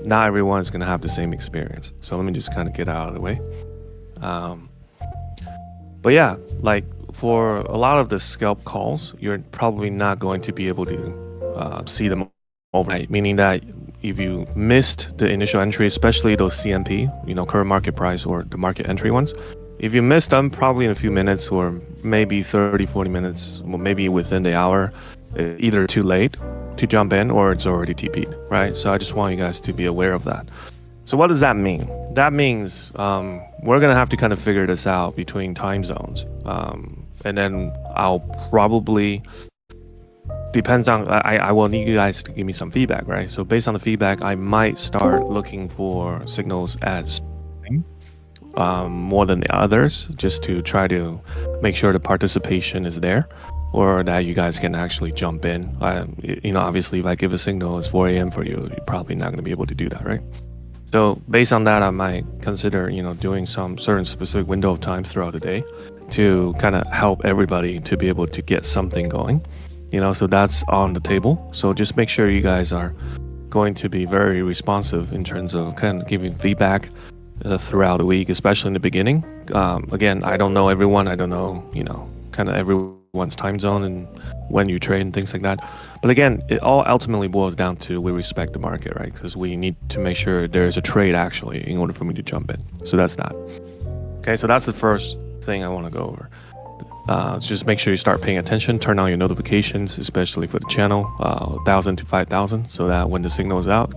not everyone is going to have the same experience. So let me just kind of get out of the way. Um, but yeah, like for a lot of the scalp calls, you're probably not going to be able to see them overnight, meaning that if you missed the initial entry, especially those CMP, current market price or the market entry ones, if you missed them probably in a few minutes or maybe 30, 40 minutes, well, maybe within the hour, either too late to jump in or it's already TP'd, right? So I just want you guys to be aware of that. So what does that mean? That means we're going to have to kind of figure this out between time zones. And then I'll probably, depends on, I will need you guys to give me some feedback, right? So based on the feedback, I might start looking for signals at more than the others, just to try to make sure the participation is there, or that you guys can actually jump in. Obviously, if I give a signal it's 4 a.m. for you, you're probably not going to be able to do that, right? So based on that, I might consider, doing some certain specific window of time throughout the day to kind of help everybody to be able to get something going. So that's on the table. So just make sure you guys are going to be very responsive in terms of kind of giving feedback throughout the week, especially in the beginning. Again, I don't know everyone. I don't know, kind of everyone's time zone and when you trade and things like that. But again, it all ultimately boils down to we respect the market, right? Because we need to make sure there's a trade actually in order for me to jump in. So that's that. Okay, so that's the first thing I want to go over. Just make sure you start paying attention, turn on your notifications, especially for the channel, 1,000 to 5,000, so that when the signal is out,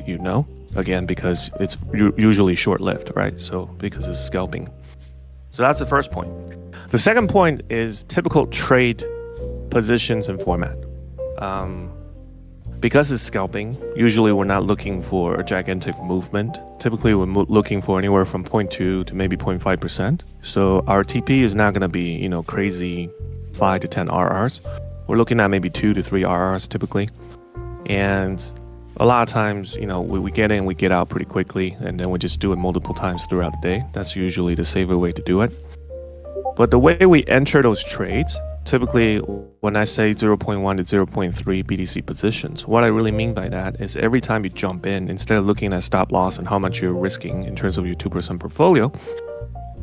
again, because it's usually short-lived, right? So because it's scalping. So that's the first point. The second point is typical trade positions and format. Because it's scalping, usually we're not looking for a gigantic movement. Typically, we're looking for anywhere from 0.2 to maybe 0.5%. So our TP is not going to be, crazy 5 to 10 RRs. We're looking at maybe 2 to 3 RRs typically. And a lot of times, we get in, we get out pretty quickly, and then we just do it multiple times throughout the day. That's usually the safer way to do it. But the way we enter those trades, typically when I say 0.1 to 0.3 BTC positions, what I really mean by that is every time you jump in, instead of looking at stop loss and how much you're risking in terms of your 2% portfolio,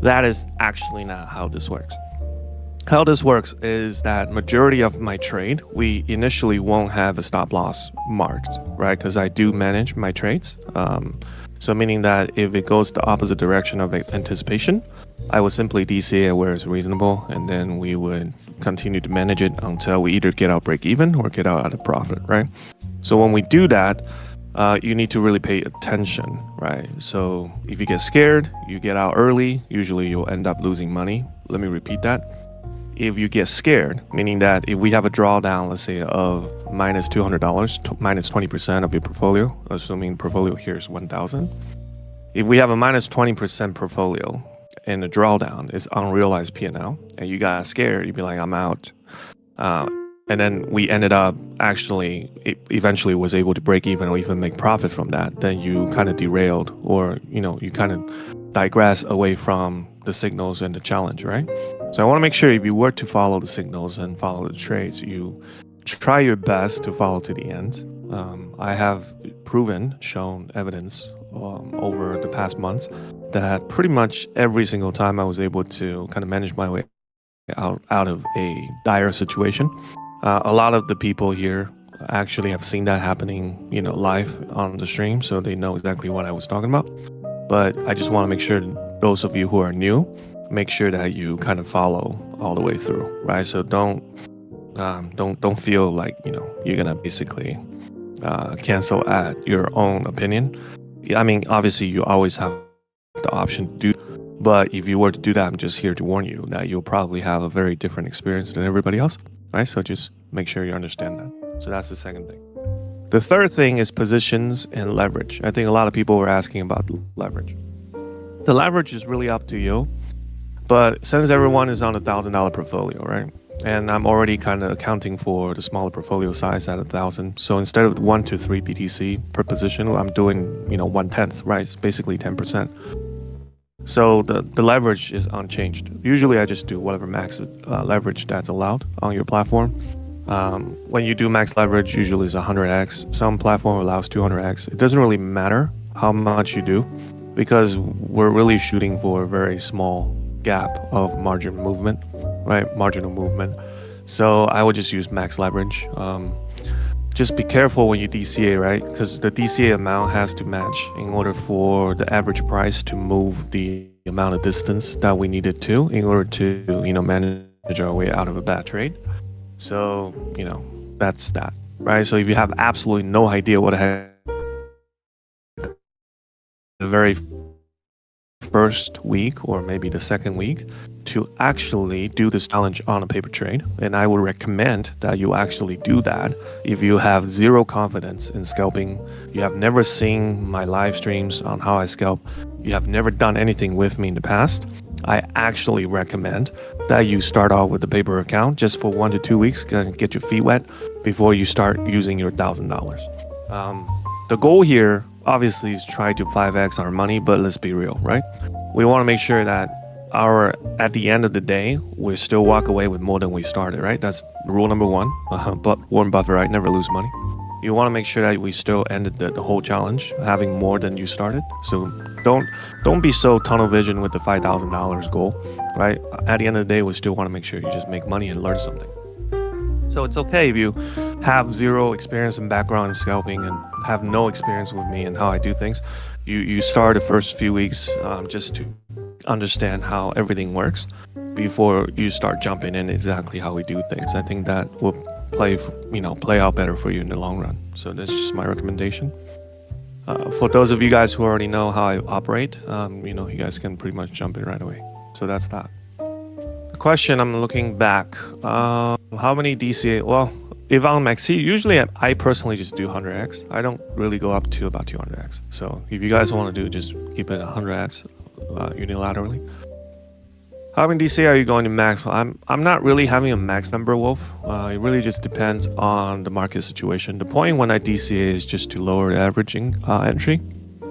that is actually not how this works. How this works is that majority of my trade, we initially won't have a stop loss marked, right? Because I do manage my trades. So meaning that if it goes the opposite direction of anticipation, I would simply DCA where it's reasonable, and then we would continue to manage it until we either get out break even or get out at a profit, right? So when we do that, you need to really pay attention, right? So if you get scared, you get out early, usually you'll end up losing money. Let me repeat that. If you get scared, meaning that if we have a drawdown, let's say of minus $200, minus 20% of your portfolio, assuming the portfolio here is 1,000. If we have a minus 20% portfolio and the drawdown is unrealized P&L, and you got scared, you'd be like, I'm out. And then we ended up actually, eventually was able to break even or even make profit from that, then you kind of derailed, or, you kind of digress away from the signals and the challenge, right? So I want to make sure if you were to follow the signals and follow the trades, you try your best to follow to the end. I have shown evidence over the past months that pretty much every single time I was able to kind of manage my way out of a dire situation. A lot of the people here actually have seen that happening, live on the stream, so they know exactly what I was talking about. But I just want to make sure those of you who are new, make sure that you kind of follow all the way through, right? So don't feel like you're gonna basically cancel at your own opinion. I mean, obviously you always have the option to do, but if you were to do that, I'm just here to warn you that you'll probably have a very different experience than everybody else, right? So just make sure you understand that. So that's the second thing. The third thing is positions and leverage. I think a lot of people were asking about leverage. The leverage is really up to you, but since everyone is on $1,000 portfolio, right? And I'm already kind of accounting for the smaller portfolio size at 1,000. So instead of 1 to 3 BTC per position, I'm doing 1/10, right? It's basically 10%. So the leverage is unchanged. Usually I just do whatever max leverage that's allowed on your platform. When you do max leverage, usually it's 100x. Some platform allows 200x. It doesn't really matter. how much you do, because we're really shooting for a very small gap of margin movement, right? Marginal movement. So I would just use max leverage. Just be careful when you DCA, right? Because the DCA amount has to match in order for the average price to move the amount of distance that we needed to in order to, manage our way out of a bad trade. So, that's that, right? So if you have absolutely no idea what the heck the very first week or maybe the second week to actually do this challenge on a paper trade, and I would recommend that you actually do that if you have zero confidence in scalping, you have never seen my live streams on how I scalp, you have never done anything with me in the past. I actually recommend that you start off with the paper account just for 1 to 2 weeks, get your feet wet before you start using your $1,000. The goal here obviously is try to 5x our money, but let's be real, right? We want to make sure that at the end of the day, we still walk away with more than we started, right? That's rule number one. But Warren Buffett, right? Never lose money. You want to make sure that we still ended the whole challenge having more than you started. So don't be so tunnel vision with the $5,000 goal, right? At the end of the day, we still want to make sure you just make money and learn something. So it's okay if you have zero experience and background in scalping and have no experience with me and how I do things. You start the first few weeks just to understand how everything works before you start jumping in exactly how we do things. I think that will play out better for you in the long run. So that's just my recommendation. For those of you guys who already know how I operate, you guys can pretty much jump in right away. So that's that. The question, I'm looking back. How many DCA? Well, if I'm maxi, usually I personally just do 100x. I don't really go up to about 200x. So if you guys want to do, just keep it 100x unilaterally. How many DCA are you going to max? I'm not really having a max number, Wolf. It really just depends on the market situation. The point when I DCA is just to lower the averaging entry.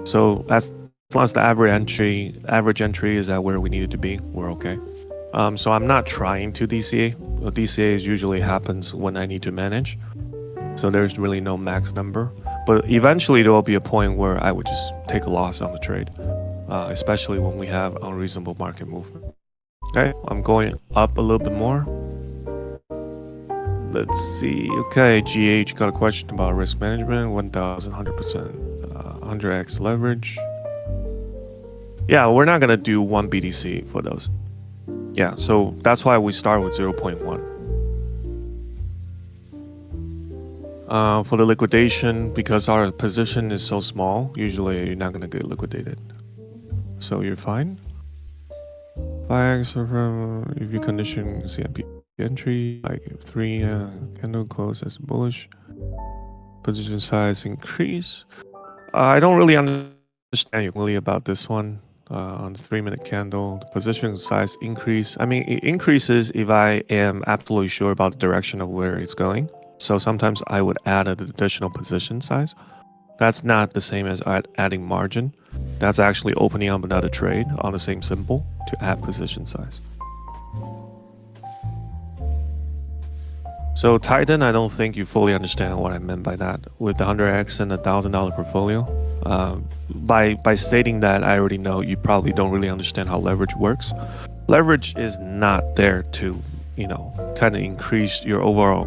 So as long as the average entry is at where we need it to be, we're okay. So I'm not trying to DCA. DCA usually happens when I need to manage. So there's really no max number. But eventually there will be a point where I would just take a loss on the trade, especially when we have unreasonable market movement. Okay, I'm going up a little bit more. Let's see. Okay, GH got a question about risk management. 1,100%, 100x leverage. Yeah, we're not gonna do one BTC for those. Yeah, so that's why we start with 0.1. For the liquidation, because our position is so small, usually you're not gonna get liquidated. So you're fine. 5x from if you condition CMP entry, like if 3 candle close as bullish, position size increase. I don't really understand really about this one. On the 3-minute candle, the position size increase. I mean, it increases if I am absolutely sure about the direction of where it's going. So sometimes I would add an additional position size. That's not the same as adding margin. That's actually opening up another trade on the same symbol to add position size. So Titan, I don't think you fully understand what I meant by that. With the 100x and the $1,000 portfolio, by stating that, I already know you probably don't really understand how leverage works. Leverage is not there to, kind of increase your overall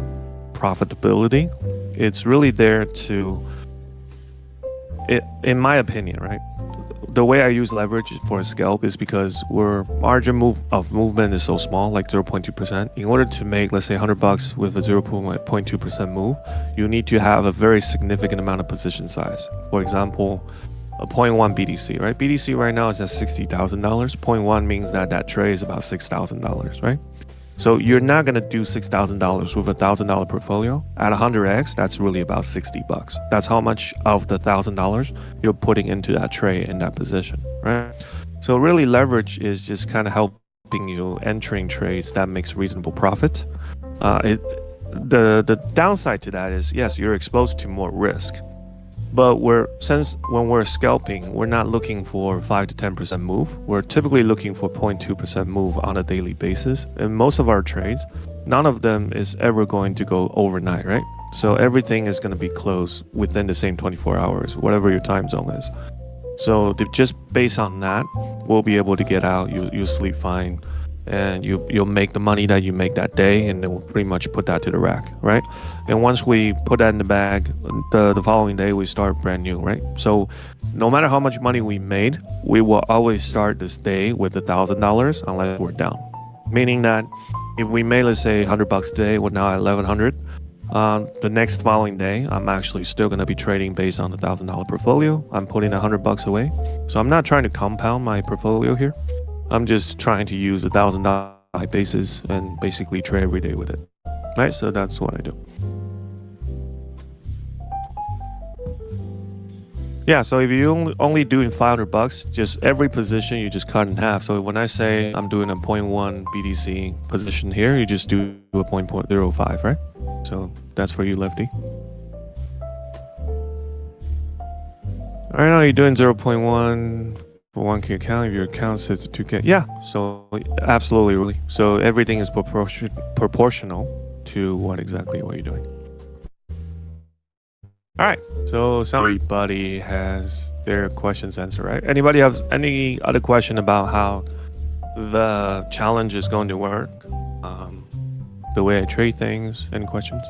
profitability. It's really there to, in my opinion, right? The way I use leverage for a scalp is because our margin of movement is so small, like 0.2%. In order to make, let's say, $100 with a 0.2% move, you need to have a very significant amount of position size. For example, a 0.1 BTC, right? BTC right now is at $60,000. 0.1 means that trade is about $6,000, right? So you're not gonna do $6,000 with a $1,000 portfolio. At 100x, that's really about $60. That's how much of the $1,000 you're putting into that trade in that position, right? So really, leverage is just kind of helping you entering trades that makes reasonable profit. The downside to that is, yes, you're exposed to more risk. But when we're scalping, we're not looking for 5 to 10% move. We're typically looking for 0.2% move on a daily basis. And most of our trades, none of them is ever going to go overnight, right? So everything is going to be closed within the same 24 hours, whatever your time zone is. So just based on that, we'll be able to get out. You'll sleep fine, and you'll make the money that you make that day, and then we'll pretty much put that to the rack, right? And once we put that in the bag, the following day we start brand new, right? So no matter how much money we made, we will always start this day with $1,000 unless we're down. Meaning that if we made, let's say, $100 today, we're now at 1,100. The next following day, I'm actually still going to be trading based on the $1,000 portfolio. I'm putting $100 away. So I'm not trying to compound my portfolio here. I'm just trying to use $1,000 basis and basically trade every day with it. Right? So that's what I do. Yeah, so if you only doing $500, just every position you just cut in half. So when I say I'm doing a 0.1 BTC position here, you just do a 0.05, right? So that's for you, Lefty. Right now you're doing 0.1 for 1K account. If your account says 2K, yeah. So absolutely, really. So everything is proportional to what you're doing. All right. So everybody has their questions answered, right? Anybody have any other question about how the challenge is going to work? The way I trade things? Any questions?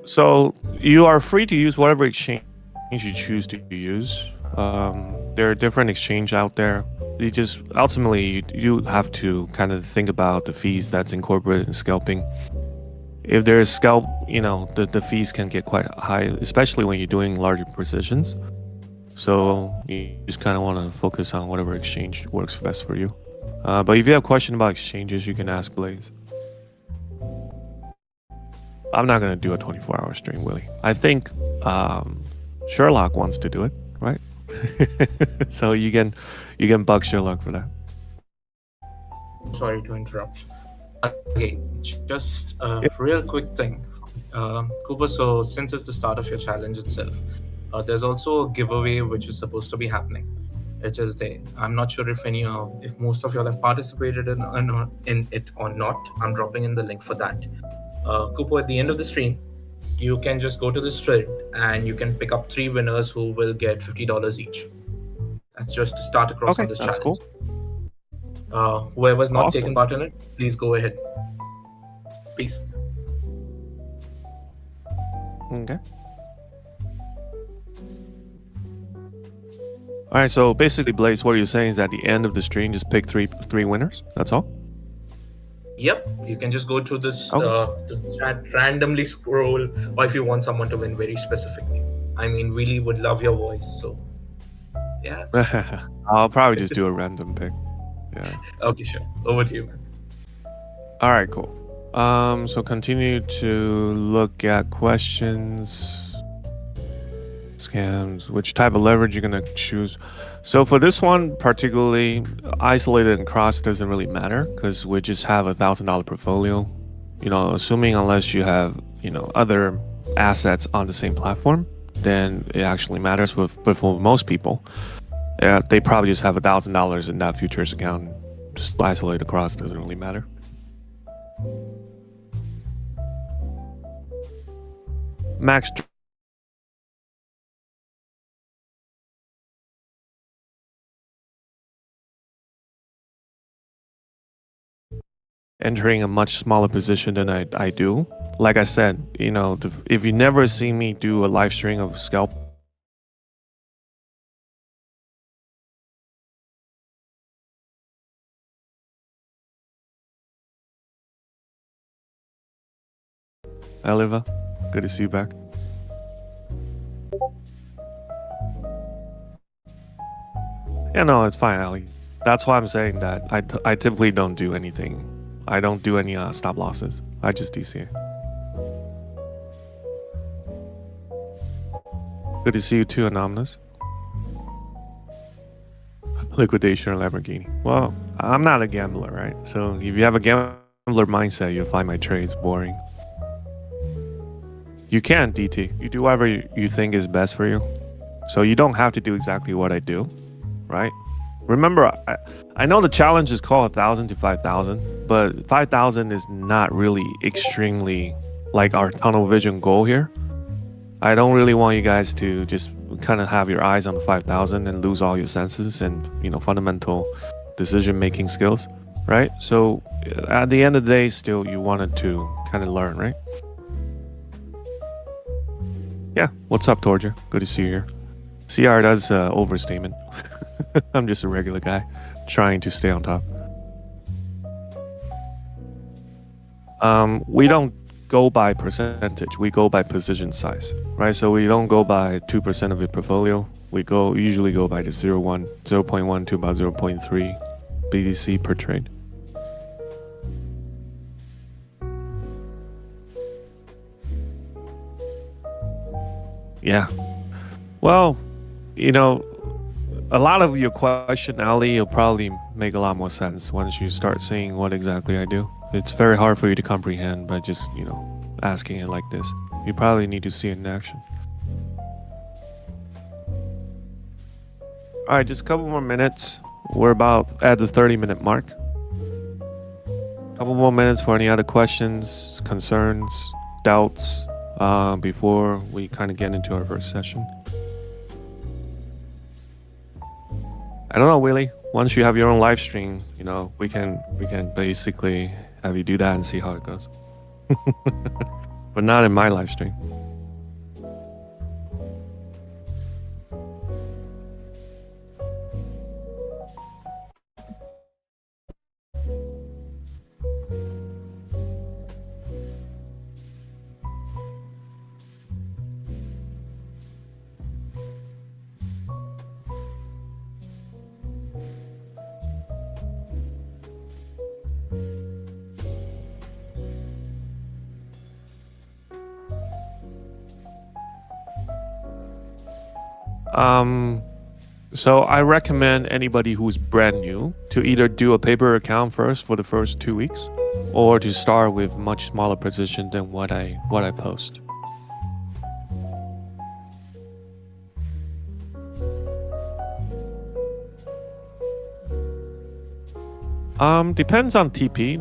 So you are free to use whatever exchange you choose to use. There are different exchanges out there. You just ultimately you have to kind of think about the fees that's incorporated in scalping. If there's scalp, the fees can get quite high, especially when you're doing larger precisions. So you just kind of want to focus on whatever exchange works best for you. But if you have a question about exchanges, you can ask Blaze. I'm not going to do a 24-hour stream, Willie. I think Sherlock wants to do it, right? So you can bug Sherlock for that. Sorry to interrupt. Okay, just a real quick thing. Kupo, so since it's the start of your challenge itself, there's also a giveaway which is supposed to be happening. It is there. I'm not sure if most of y'all have participated in it or not. I'm dropping in the link for that. Kupo, at the end of the stream, you can just go to this thread and you can pick up 3 winners who will get $50 each. That's just to start across on this challenge. Cool. Whoever's not taking part in it, please go ahead. Peace. Okay. All right, so basically, Blaze, what you're saying is at the end of the stream, just pick three winners. That's all? Yep, you can just go to this chat, randomly scroll, or if you want someone to win very specifically. I mean, really would love your voice, so yeah. I'll probably just do a random pick. Yeah. Okay, sure. Over to you, man. All right, cool. So continue to look at questions. Scams, which type of leverage you're gonna choose. So for this one particularly, isolated and cross doesn't really matter because we just have $1,000 portfolio. Assuming unless you have other assets on the same platform, then it actually matters. But for most people, they probably just have $1,000 in that futures account. Just isolated cross doesn't really matter. Max. Entering a much smaller position than I do. Like I said, if you never see me do a live stream of Scalp, Oliva, good to see you back. Yeah, no, it's fine, Ali. That's why I'm saying that I typically don't do anything. I don't do any stop losses. I just DC. Good to see you too, Anonymous. Liquidation or Lamborghini. Well, I'm not a gambler, right? So if you have a gambler mindset, you'll find my trades boring. You can, DT. You do whatever you think is best for you. So you don't have to do exactly what I do, right? Remember, I know the challenge is called 1,000 to 5,000, but 5,000 is not really extremely like our tunnel vision goal here. I don't really want you guys to just kind of have your eyes on the 5,000 and lose all your senses and, fundamental decision-making skills, right? So at the end of the day, still you wanted to kind of learn, right? Yeah, what's up, Torja? Good to see you here. CR does overstatement. I'm just a regular guy trying to stay on top. We don't go by percentage. We go by position size, right? So we don't go by 2% of your portfolio. We usually go by the 0.1 to about 0.3 BTC per trade. Yeah. Well, a lot of your question, Ali, will probably make a lot more sense once you start seeing what exactly I do. It's very hard for you to comprehend by just, asking it like this. You probably need to see it in action. All right, just a couple more minutes. We're about at the 30-minute mark. Couple more minutes for any other questions, concerns, doubts, before we kind of get into our first session. I don't know, Willie. Once you have your own live stream, we can basically have you do that and see how it goes. But not in my live stream. So I recommend anybody who's brand new to either do a paper account first for the first 2 weeks, or to start with much smaller position than what I post. Depends on TP.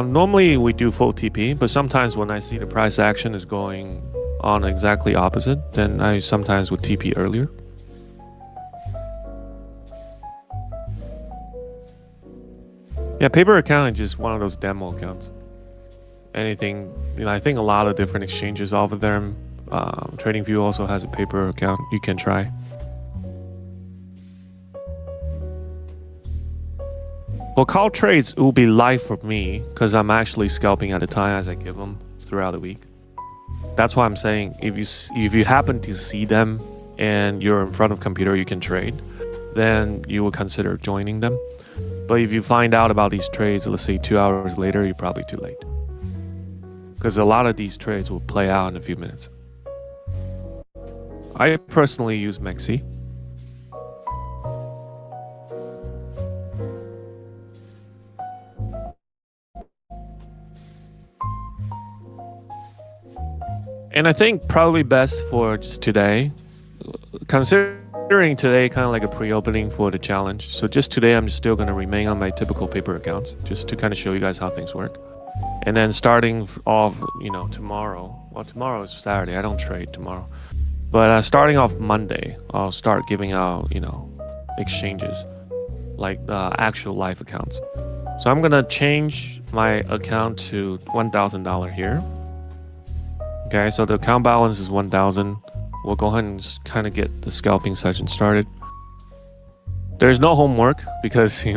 Normally we do full TP, but sometimes when I see the price action is going on exactly opposite, then I sometimes would TP earlier. Yeah, paper account is just one of those demo accounts. Anything, I think a lot of different exchanges offer them. TradingView also has a paper account you can try. For call trades, it will be live for me because I'm actually scalping at a time as I give them throughout the week. That's why I'm saying if you happen to see them and you're in front of computer you can trade, then you will consider joining them. But if you find out about these trades, let's say 2 hours later, you're probably too late. Because a lot of these trades will play out in a few minutes. I personally use Mexi. And I think probably best for just today, considering today kind of like a pre-opening for the challenge. So just today, I'm still going to remain on my typical paper accounts just to kind of show you guys how things work. And then starting off, tomorrow. Well, tomorrow is Saturday. I don't trade tomorrow. But starting off Monday, I'll start giving out, exchanges, like actual live accounts. So I'm going to change my account to $1,000 here. Okay, so the account balance is 1,000. We'll go ahead and just kind of get the scalping session started. There's no homework because, I'm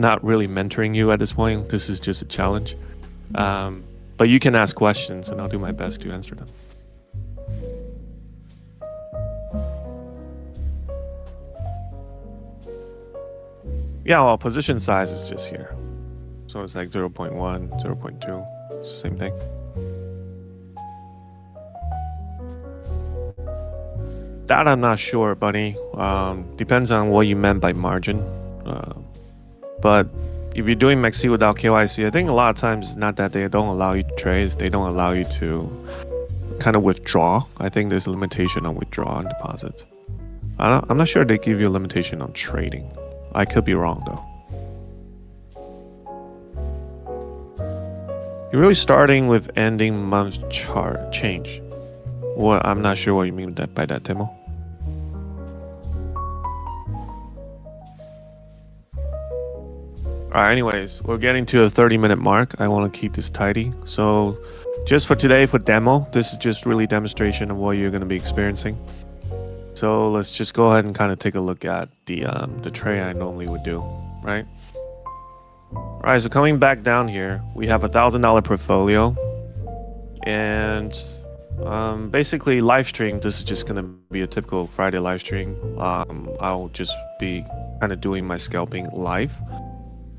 not really mentoring you at this point. This is just a challenge. But you can ask questions and I'll do my best to answer them. Yeah, well, position size is just here. So it's like 0.1, 0.2, same thing. That I'm not sure, buddy. Depends on what you meant by margin. But if you're doing Mexi without KYC, I think a lot of times it's not that they don't allow you to trade, they don't allow you to kind of withdraw. I think there's a limitation on withdraw and deposits. I'm not sure they give you a limitation on trading. I could be wrong though. You're really starting with ending month chart change. What? I'm not sure what you mean by that, Timo. Alright, anyways, we're getting to a 30-minute mark. I want to keep this tidy. So just for today, for demo, this is just really demonstration of what you're going to be experiencing. So let's just go ahead and kind of take a look at the tray I normally would do, right? Alright, so coming back down here, we have $1,000 portfolio. And basically live stream, this is just going to be a typical Friday live stream. I'll just be kind of doing my scalping live.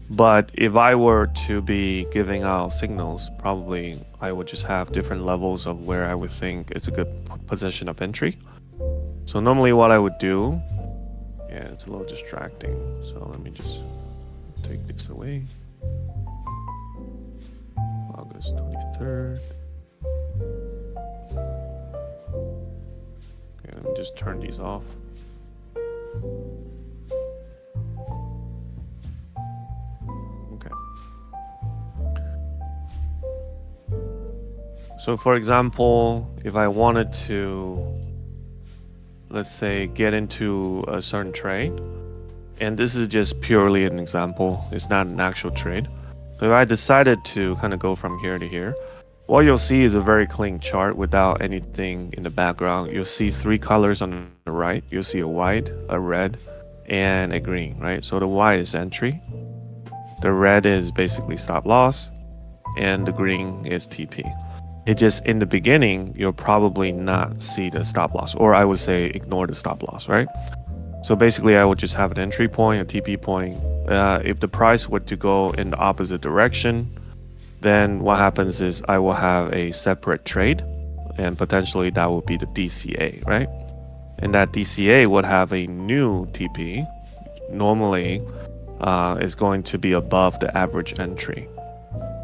But if I were to be giving out signals, probably I would just have different levels of where I would think it's a good position of entry. So normally what I would do, yeah, it's a little distracting. So let me just take this away. August 23rd. Okay, let me just turn these off. Okay. So for example, if I wanted to, let's say, get into a certain trade, and this is just purely an example, it's not an actual trade. So if I decided to kind of go from here to here, what you'll see is a very clean chart without anything in the background. You'll see 3 colors on the right. You'll see a white, a red, and a green, right? So the white is entry, the red is basically stop loss, and the green is TP. It just, in the beginning, you'll probably not see the stop loss, or I would say ignore the stop loss, right? So basically I would just have an entry point, a TP point. If the price were to go in the opposite direction, then what happens is I will have a separate trade, and potentially that would be the DCA, right? And that DCA would have a new TP, normally is going to be above the average entry,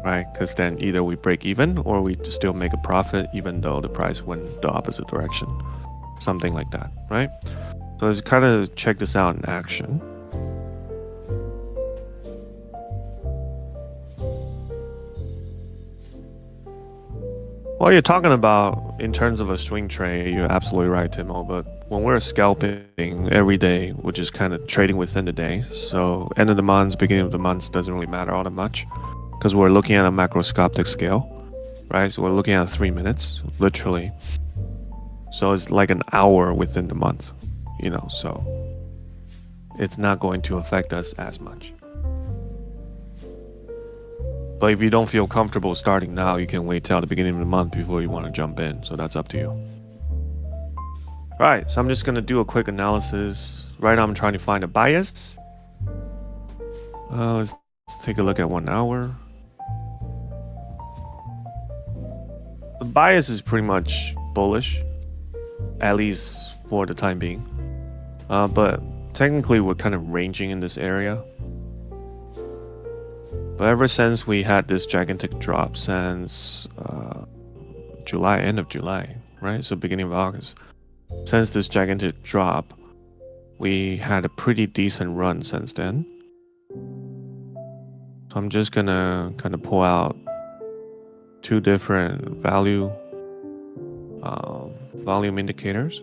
right? Because then either we break even or we still make a profit even though the price went the opposite direction, something like that, right? So let's kind of check this out in action. Well, you're talking about in terms of a swing trade, you're absolutely right, Timo. But when we're scalping every day, we're just kind of trading within the day. So end of the month, beginning of the month doesn't really matter all that much because we're looking at a macroscopic scale, right? So we're looking at 3 minutes, literally. So it's like an hour within the month, you know, so it's not going to affect us as much. But if you don't feel comfortable starting now, you can wait till the beginning of the month before you want to jump in. So that's up to you. All right, so I'm just going to do a quick analysis. Right now I'm trying to find a bias. Let's take a look at 1 hour. The bias is pretty much bullish, at least for the time being. But technically we're kind of ranging in this area. But ever since we had this gigantic drop since July, end of July, right? So beginning of August. Since this gigantic drop, we had a pretty decent run since then. So I'm just gonna kind of pull out 2 different volume indicators.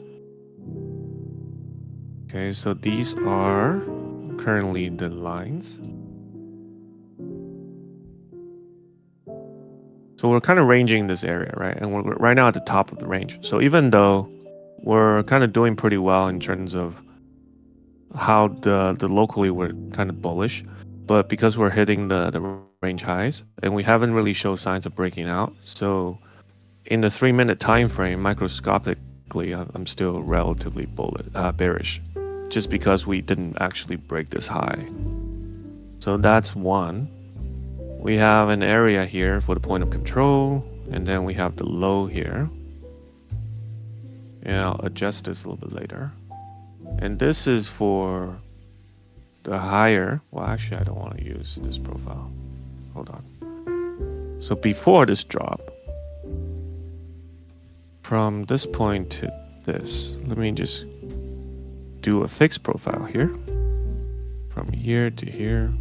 Okay, so these are currently the lines. So we're kind of ranging this area, right? And we're right now at the top of the range. So even though we're kind of doing pretty well in terms of how the locally we're kind of bullish, but because we're hitting the range highs and we haven't really shown signs of breaking out. So in the 3-minute time frame, microscopically, I'm still relatively bearish, just because we didn't actually break this high. So that's one. We have an area here for the point of control, and then we have the low here. And I'll adjust this a little bit later. And this is for the higher. Well, actually, I don't want to use this profile. Hold on. So before this drop, from this point to this, let me just do a fixed profile here. from here to here.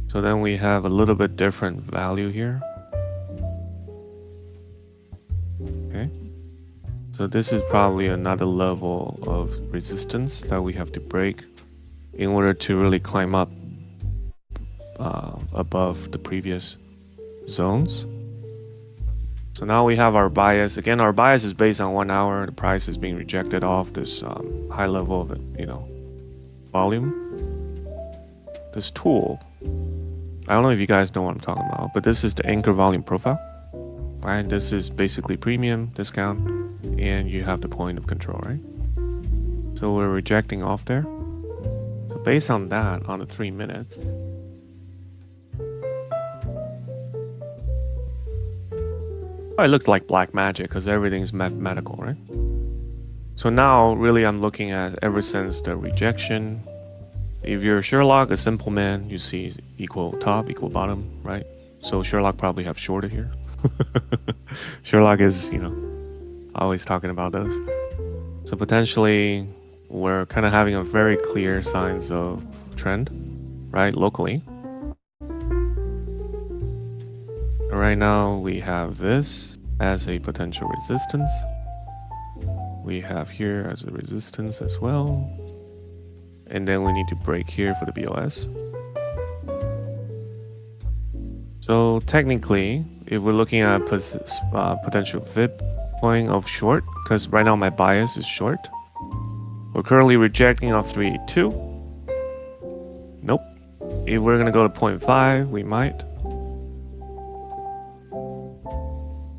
So then we have a little bit different value here. Okay. So this is probably another level of resistance that we have to break in order to really climb up above the previous zones. So now we have our bias. Again, our bias is based on 1 hour. The price is being rejected off this high level of, volume. This tool, I don't know if you guys know what I'm talking about, but this is the anchor volume profile. Right? This is basically premium discount, and you have the point of control, right? So we're rejecting off there. So based on that, on the 3 minutes, it looks like black magic because everything's mathematical, right? So now really I'm looking at ever since the rejection. If you're Sherlock, a simple man, you see equal top, equal bottom, right? So Sherlock probably have shorted here. Sherlock is, always talking about those. So potentially we're kind of having a very clear signs of trend, right? Locally. Right now we have this as a potential resistance. We have here as a resistance as well. And then we need to break here for the BOS. So technically, if we're looking at potential VIP point of short, because right now my bias is short, we're currently rejecting off 382. Nope. If we're gonna go to 0.5, we might.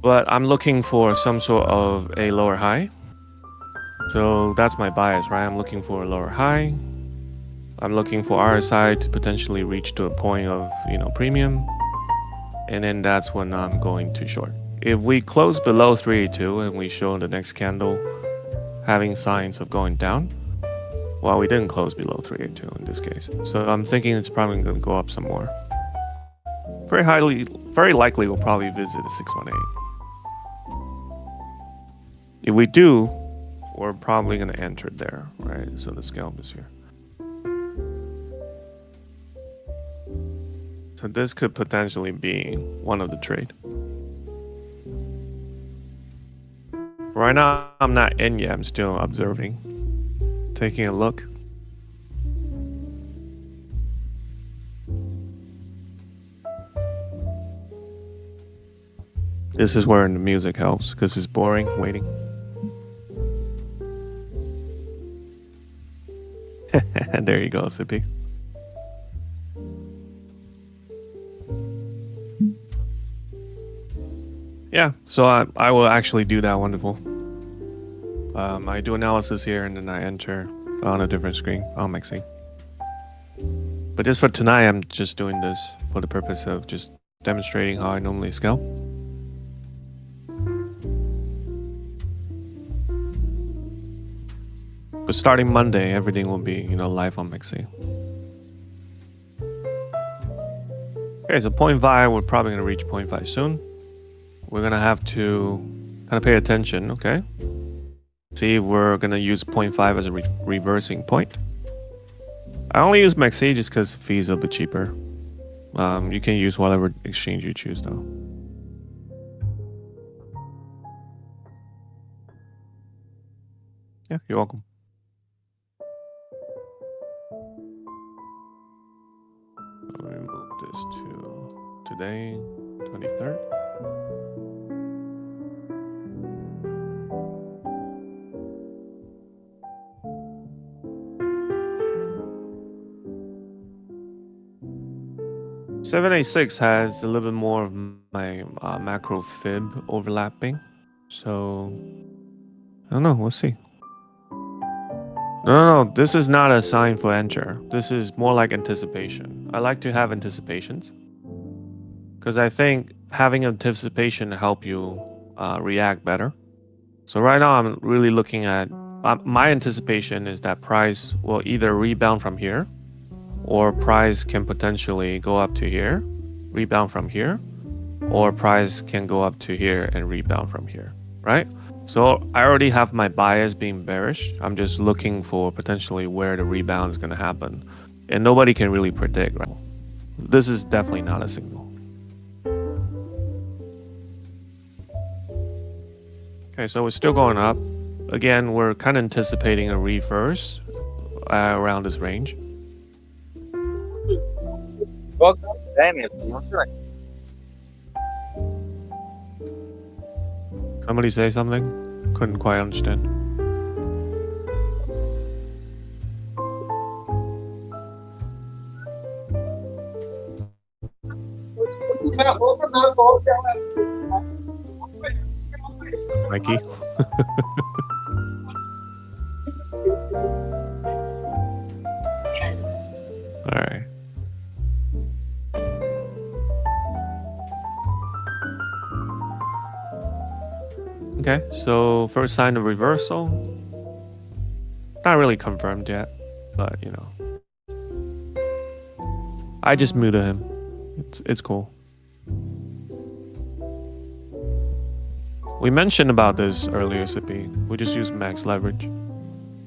But I'm looking for some sort of a lower high. So that's my bias, right? I'm looking for a lower high. I'm looking for RSI to potentially reach to a point of, premium. And then that's when I'm going to short. If we close below 382 and we show the next candle having signs of going down, well, we didn't close below 382 in this case. So I'm thinking it's probably going to go up some more. Very likely we'll probably visit the 618. If we do, we're probably going to enter there, right? So the scalp is here. So this could potentially be one of the trade. Right now, I'm not in yet. I'm still observing, taking a look. This is where the music helps because it's boring waiting. There you go, Sippy. Yeah, so I will actually do that. Wonderful. I do analysis here and then I enter on a different screen on Maxi. But just for tonight, I'm just doing this for the purpose of just demonstrating how I normally scalp. But starting Monday, everything will be, live on Maxi. Okay, so 0.5, we're probably gonna reach 0.5 soon. We're gonna have to kind of pay attention, okay? See if we're gonna use 0.5 as a reversing point. I only use Maxi just because fees are a bit cheaper. You can use whatever exchange you choose though. Yeah, you're welcome. Let me move this to today, 23rd. $786 has a little bit more of my macro fib overlapping, so I don't know. We'll see. No. This is not a sign for enter. This is more like anticipation. I like to have anticipations because I think having anticipation help you react better. So right now I'm really looking at my anticipation is that price will either rebound from here or price can potentially go up to here, rebound from here, or price can go up to here and rebound from here, right? So I already have my bias being bearish. I'm just looking for potentially where the rebound is going to happen. And nobody can really predict, right? This is definitely not a signal. Okay, so it's still going up. Again, we're kind of anticipating a reverse around this range. Somebody say something? Couldn't quite understand. Mikey? All right. Okay, so first sign of reversal. Not really confirmed yet, but you know. I just muted him. It's cool. We mentioned about this earlier, Sippy. We just use max leverage.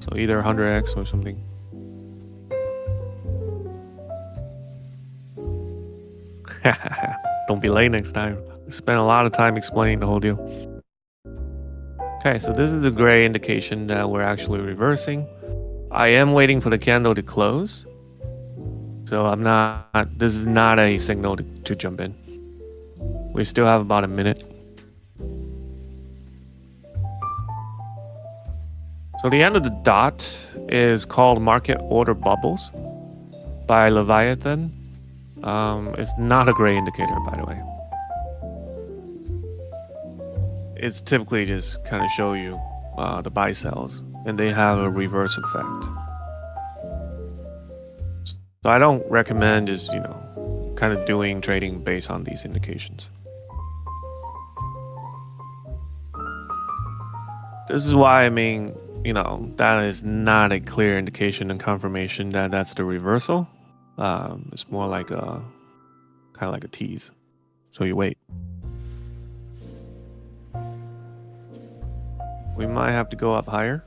So either 100x or something. Don't be late next time. Spent a lot of time explaining the whole deal. Okay, so this is the gray indication that we're actually reversing. I am waiting for the candle to close. So this is not a signal to jump in. We still have about a minute. So the end of the dot is called Market Order Bubbles by Leviathan. It's not a gray indicator, by the way. It's typically just kind of show you the buy sells, and they have a reverse effect. So I don't recommend just, kind of doing trading based on these indications. This is why, that is not a clear indication and confirmation that that's the reversal. It's more like kind of like a tease. So you wait. We might have to go up higher.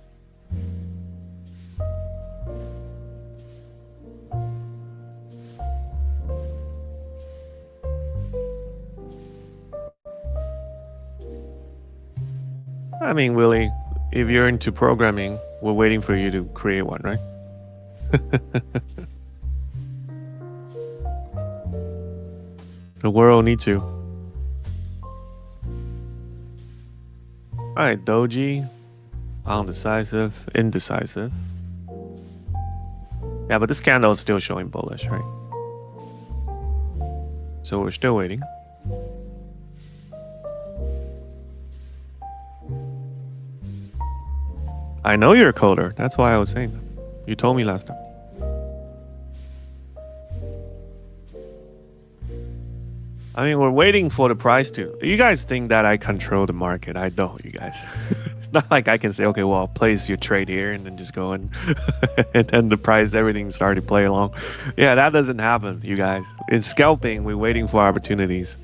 Willie, if you're into programming, we're waiting for you to create one, right? The world needs you. Alright, Doji. Undecisive, indecisive. Yeah, but this candle is still showing bullish, right? So we're still waiting. I know you're a coder. That's why I was saying that. You told me last time. We're waiting for the price to. You guys think that I control the market. I don't, you guys. It's not like I can say, okay, well, place your trade here and then just go and and then the price, everything started to play along. Yeah, that doesn't happen, you guys. In scalping, we're waiting for opportunities.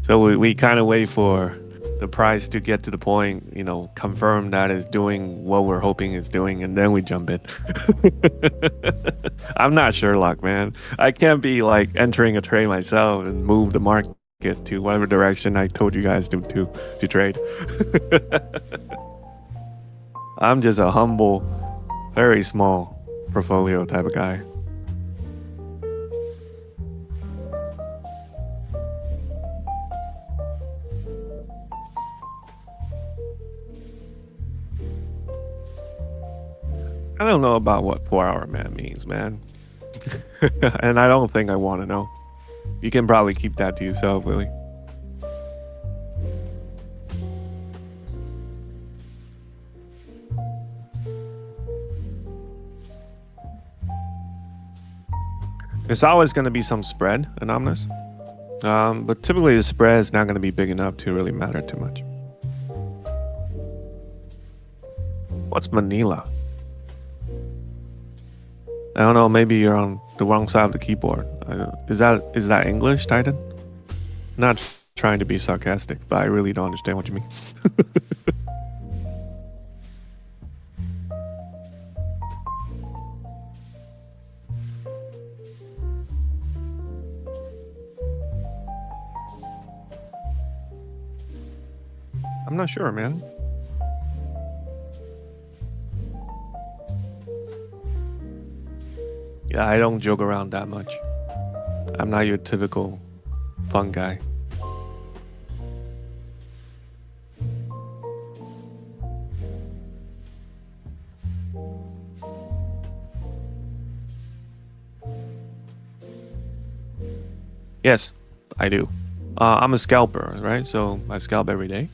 So we kind of wait for the price to get to the point, confirm that it's doing what we're hoping it's doing, and then we jump in. I'm not Sherlock, man. I can't be like entering a trade myself and move the market to whatever direction I told you guys to trade. I'm just a humble, very small portfolio type of guy. I don't know about what 4-hour man means, man. And I don't think I want to know. You can probably keep that to yourself, Willie. There's always going to be some spread anomalous. But typically the spread is not going to be big enough to really matter too much. What's Manila? I don't know, maybe you're on the wrong side of the keyboard. Is that English, Titan? Not trying to be sarcastic, but I really don't understand what you mean. I'm not sure, man. Yeah, I don't joke around that much. I'm not your typical fun guy. Yes, I do. I'm a scalper, right? So I scalp every day.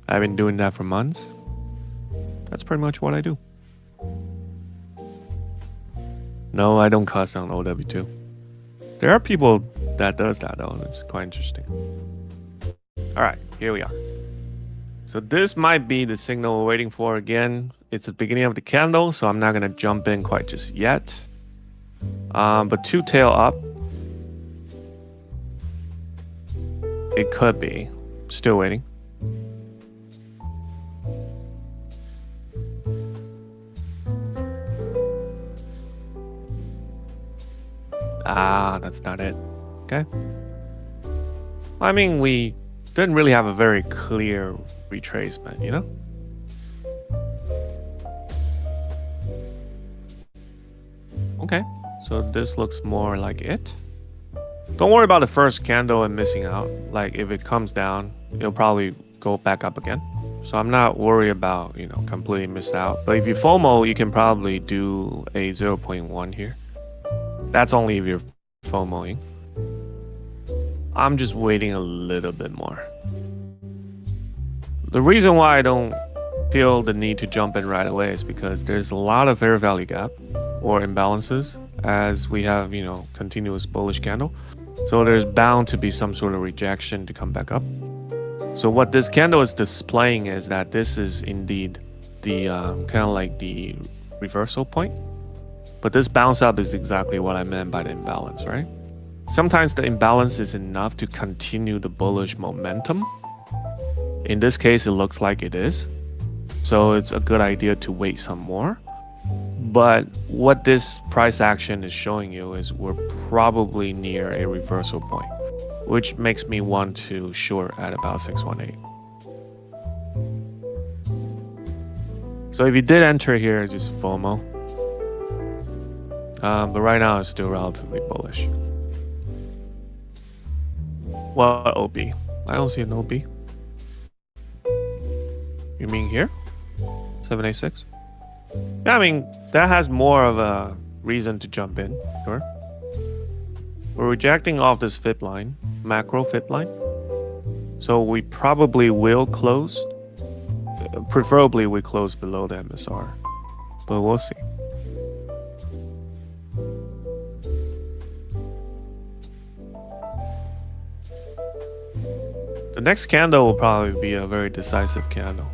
I've been doing that for months. That's pretty much what I do. No, I don't cuss on OW2. There are people that does that though. It's quite interesting. All right, here we are. So this might be the signal we're waiting for again. It's the beginning of the candle, so I'm not gonna jump in quite just yet. But two tail up. It could be. Still waiting. Ah, that's not it. Okay. I mean, we didn't really have a very clear retracement, you know? Okay, so this looks more like it. Don't worry about the first candle and missing out. Like, if it comes down, it'll probably go back up again. So I'm not worried about, completely missed out. But if you FOMO, you can probably do a 0.1 here. That's only if you're FOMOing. I'm just waiting a little bit more. The reason why I don't feel the need to jump in right away is because there's a lot of fair value gap or imbalances as we have, continuous bullish candle. So there's bound to be some sort of rejection to come back up. So what this candle is displaying is that this is indeed the kind of like the reversal point. But this bounce up is exactly what I meant by the imbalance, right? Sometimes the imbalance is enough to continue the bullish momentum. In this case, it looks like it is. So it's a good idea to wait some more. But what this price action is showing you is we're probably near a reversal point, which makes me want to short at about 618. So if you did enter here, just FOMO. But right now it's still relatively bullish. What OB? I don't see an OB. You mean here? 786? Yeah, I mean, that has more of a reason to jump in, sure. We're rejecting off this fib line, macro fib line. So we probably will close. Preferably we close below the MSR. But we'll see. The next candle will probably be a very decisive candle.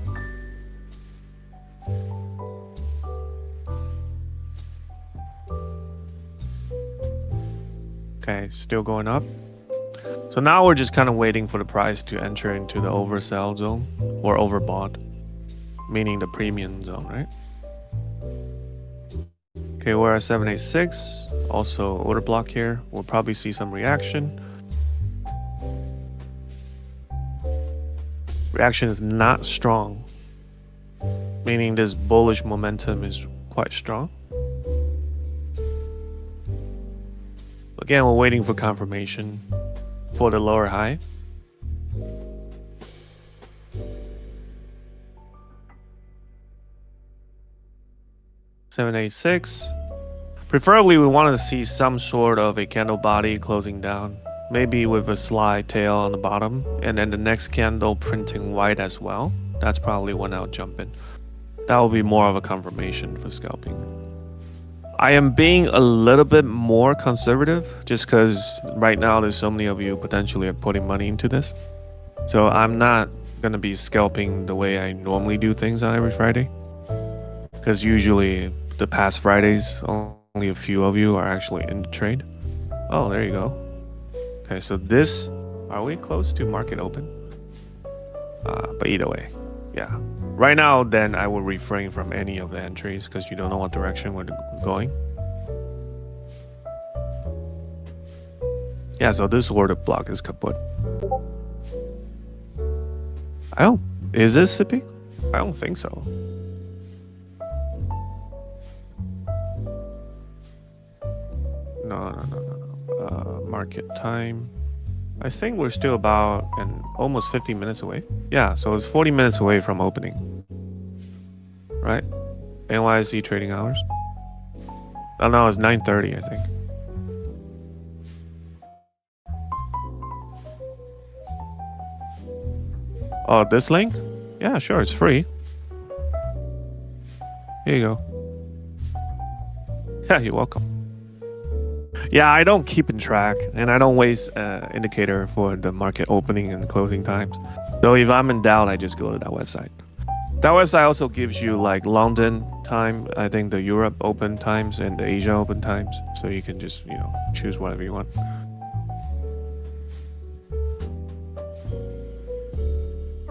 Okay, still going up. So now we're just kind of waiting for the price to enter into the oversell zone or overbought, meaning the premium zone, right? Okay, we're at 786. Also order block here. We'll probably see some reaction. Reaction is not strong, meaning this bullish momentum is quite strong. Again, we're waiting for confirmation for the lower high. $786. Preferably, we want to see some sort of a candle body closing down, maybe with a slide tail on the bottom, and then the next candle printing white as well. That's probably when I'll jump in. That will be more of a confirmation for scalping. I am being a little bit more conservative just because right now there's so many of you potentially are putting money into this. So I'm not going to be scalping the way I normally do things on every Friday. Because usually the past Fridays, only a few of you are actually in the trade. Oh, there you go. Okay, so this, are we close to market open? But either way, yeah. Right now, then I will refrain from any of the entries because you don't know what direction we're going. Yeah, so this order block is kaput. Is this Sippy? I don't think so. No. Market time. I think we're still about almost 50 minutes away. Yeah, so it's 40 minutes away from opening. Right? NYSE trading hours. Oh no, it's 9:30, I think. Oh, this link? Yeah, sure, it's free. Here you go. Yeah, you're welcome. Yeah, I don't keep in track, and I don't waste indicator for the market opening and closing times. So if I'm in doubt, I just go to that website. That website also gives you like London time, I think the Europe open times and the Asia open times, so you can just choose whatever you want.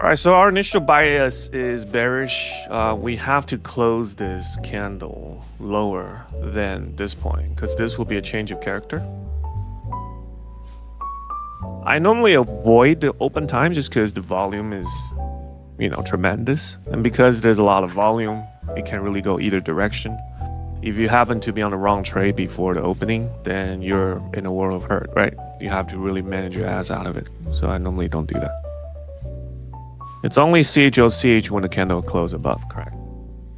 All right, so our initial bias is bearish. We have to close this candle lower than this point because this will be a change of character. I normally avoid the open time just because the volume is, tremendous. And because there's a lot of volume, it can really go either direction. If you happen to be on the wrong trade before the opening, then you're in a world of hurt, right? You have to really manage your ass out of it. So I normally don't do that. It's only CHOCH when the candle closes above, correct?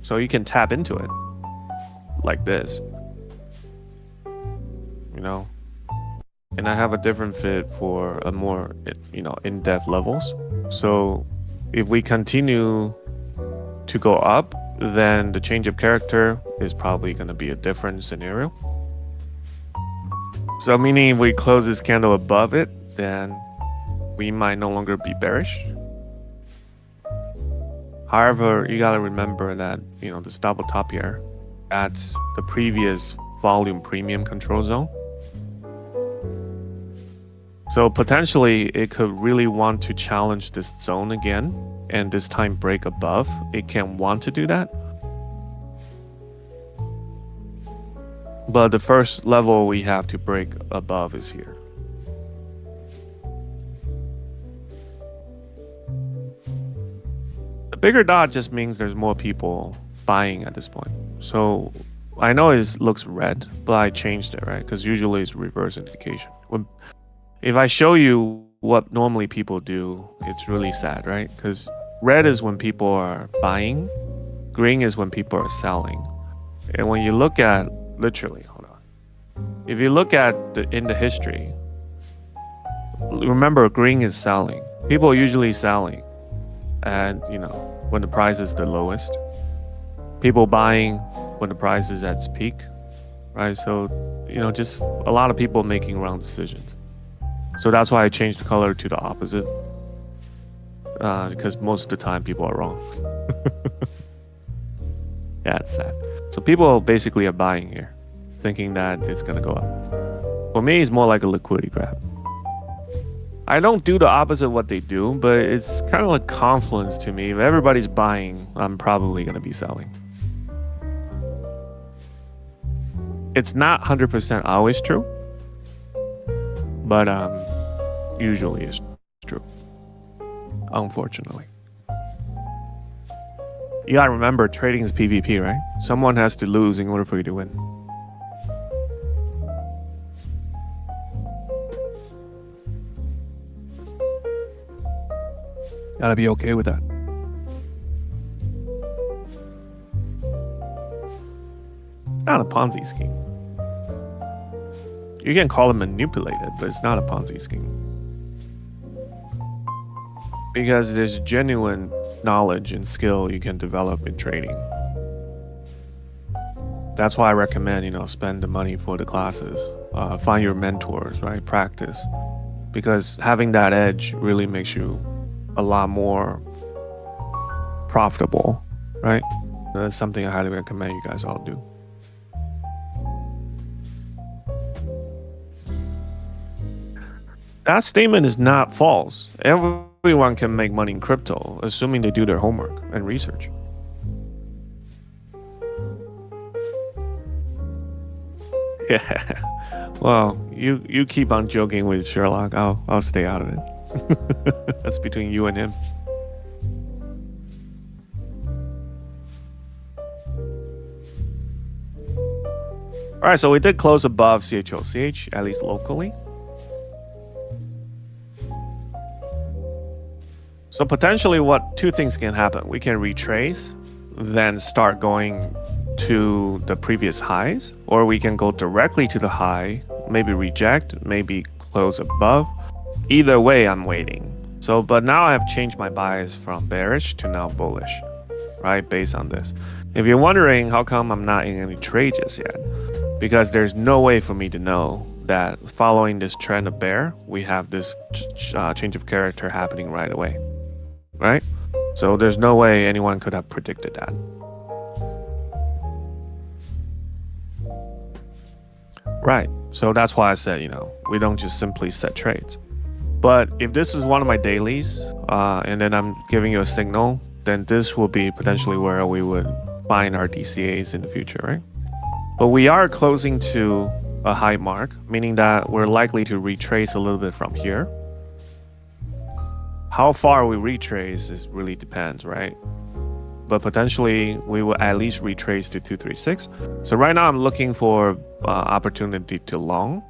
So you can tap into it like this, and I have a different fit for a more, in-depth levels. So if we continue to go up, then the change of character is probably going to be a different scenario. So meaning if we close this candle above it, then we might no longer be bearish. However, you got to remember that, this double top here, that's the previous volume premium control zone. So potentially it could really want to challenge this zone again, and this time break above. It can want to do that. But the first level we have to break above is here. The bigger dot just means there's more people buying at this point. So I know it looks red, but I changed it, right? Because usually it's reverse indication. If I show you what normally people do, it's really sad, right? Because red is when people are buying, green is when people are selling. And when you look at, literally, hold on. If you look at in the history, remember green is selling. People are usually selling, and when the price is the lowest. People buying when the price is at its peak, right? So, just a lot of people making wrong decisions. So that's why I changed the color to the opposite, because most of the time people are wrong. Yeah, it's sad. So people basically are buying here, thinking that it's gonna go up. For me, it's more like a liquidity grab. I don't do the opposite of what they do, but it's kind of like confluence to me. If everybody's buying, I'm probably gonna be selling. It's not 100% always true, but usually it's true, unfortunately. You gotta remember, trading is PvP, right? Someone has to lose in order for you to win. Gotta be okay with that. It's not a Ponzi scheme. You can call it manipulated, but it's not a Ponzi scheme. Because there's genuine knowledge and skill you can develop in trading. That's why I recommend, spend the money for the classes. Find your mentors, right? Practice. Because having that edge really makes you a lot more profitable, right? That's something I highly recommend you guys all do. That statement is not false. Everyone can make money in crypto, assuming they do their homework and research. Yeah. Well, you keep on joking with Sherlock. I'll stay out of it. That's between you and him. All right, so we did close above CHLCH, at least locally. So potentially two things can happen. We can retrace, then start going to the previous highs, or we can go directly to the high, maybe reject, maybe close above. Either way, I'm waiting. So, but now I have changed my bias from bearish to now bullish, right? Based on this. If you're wondering how come I'm not in any trade just yet, because there's no way for me to know that following this trend of bear, we have this change of character happening right away, right? So there's no way anyone could have predicted that. Right. So that's why I said, we don't just simply set trades. But if this is one of my dailies, and then I'm giving you a signal, then this will be potentially where we would find our DCAs in the future, right? But we are closing to a high mark, meaning that we're likely to retrace a little bit from here. How far we retrace really depends, right? But potentially we will at least retrace to 236. So right now I'm looking for opportunity to long,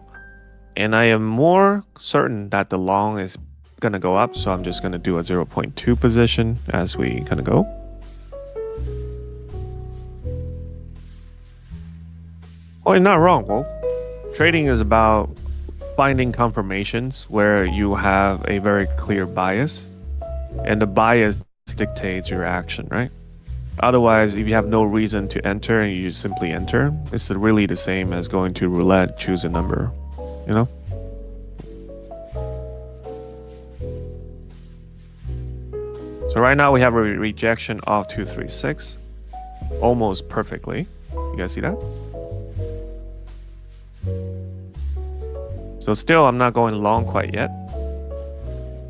and I am more certain that the long is gonna go up. So I'm just gonna do a 0.2 position as we kind of go. Oh, you're not wrong, Wolf. Trading is about finding confirmations where you have a very clear bias, and the bias dictates your action, right? Otherwise, if you have no reason to enter and you just simply enter, it's really the same as going to roulette, choose a number, So right now we have a rejection of 236, almost perfectly. You guys see that? So still, I'm not going long quite yet.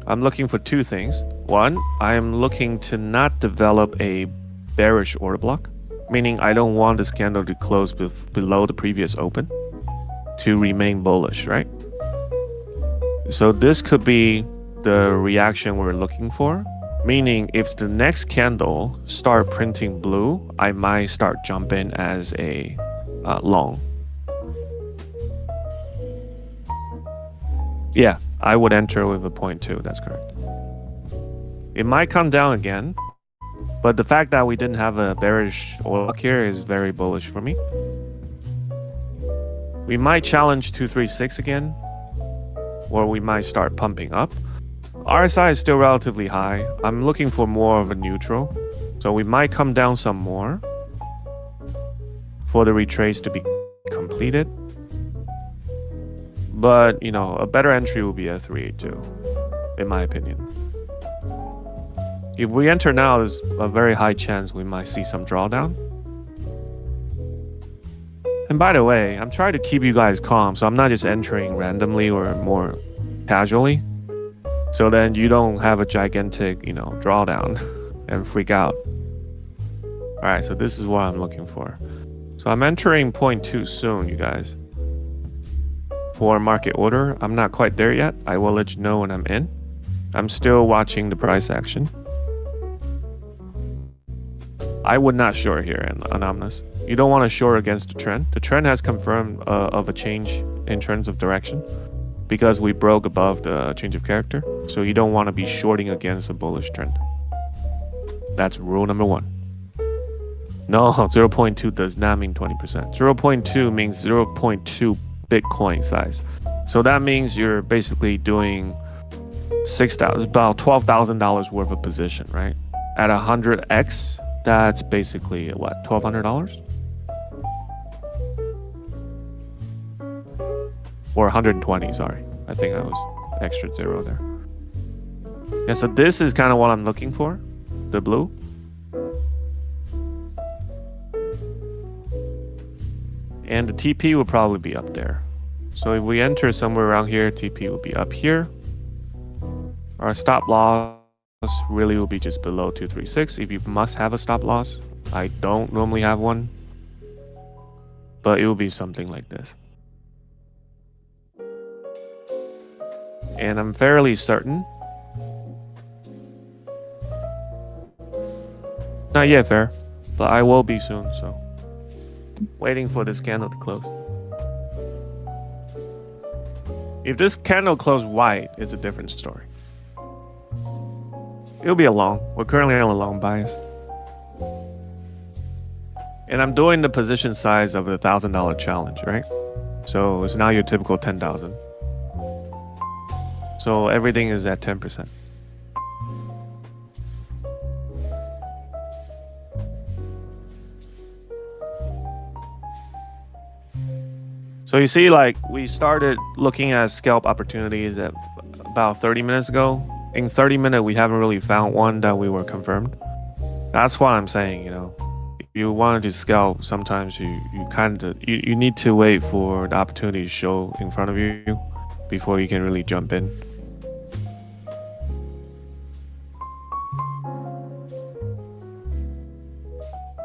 I'm looking for two things. One, I am looking to not develop a bearish order block, meaning I don't want this candle to close below the previous open to remain bullish, right? So this could be the reaction we're looking for, meaning if the next candle start printing blue, I might start jumping as a long. Yeah, I would enter with a 0.2, that's correct. It might come down again, but the fact that we didn't have a bearish order here is very bullish for me. We might challenge 236 again, or we might start pumping up. RSI is still relatively high. I'm looking for more of a neutral, so we might come down some more for the retrace to be completed. But, a better entry will be a 382, in my opinion. If we enter now, there's a very high chance we might see some drawdown. And by the way, I'm trying to keep you guys calm, so I'm not just entering randomly or more casually. So then you don't have a gigantic, drawdown and freak out. All right, so this is what I'm looking for. So I'm entering 0.2 soon, you guys. For market order, I'm not quite there yet. I will let you know when I'm in. I'm still watching the price action. I would not short here in Anonymous. You don't want to short against the trend. The trend has confirmed of a change in terms of direction because we broke above the change of character. So you don't want to be shorting against a bullish trend. That's rule number one. No, 0.2 does not mean 20%. 0.2 means 0.2 Bitcoin size. So that means you're basically doing about $12,000 worth of position, right? At 100x, that's basically what, $1,200? Or 120, sorry. I think I was extra zero there. Yeah, so this is kind of what I'm looking for, the blue. And the TP will probably be up there. So if we enter somewhere around here, TP will be up here. Our stop loss really will be just below 236 if you must have a stop loss. I don't normally have one, but it will be something like this. And I'm fairly certain. Not yet, fair, but I will be soon, so waiting for this candle to close. If this candle closed white, it's a different story. It'll be a long. We're currently on a long bias. And I'm doing the position size of the $1,000 challenge, right? So it's now your typical 10,000. So everything is at 10%. So you see, like, we started looking at scalp opportunities at about 30 minutes ago. In 30 minutes, we haven't really found one that we were confirmed. That's what I'm saying, you know. If you wanted to scalp, sometimes you need to wait for the opportunity to show in front of you before you can really jump in.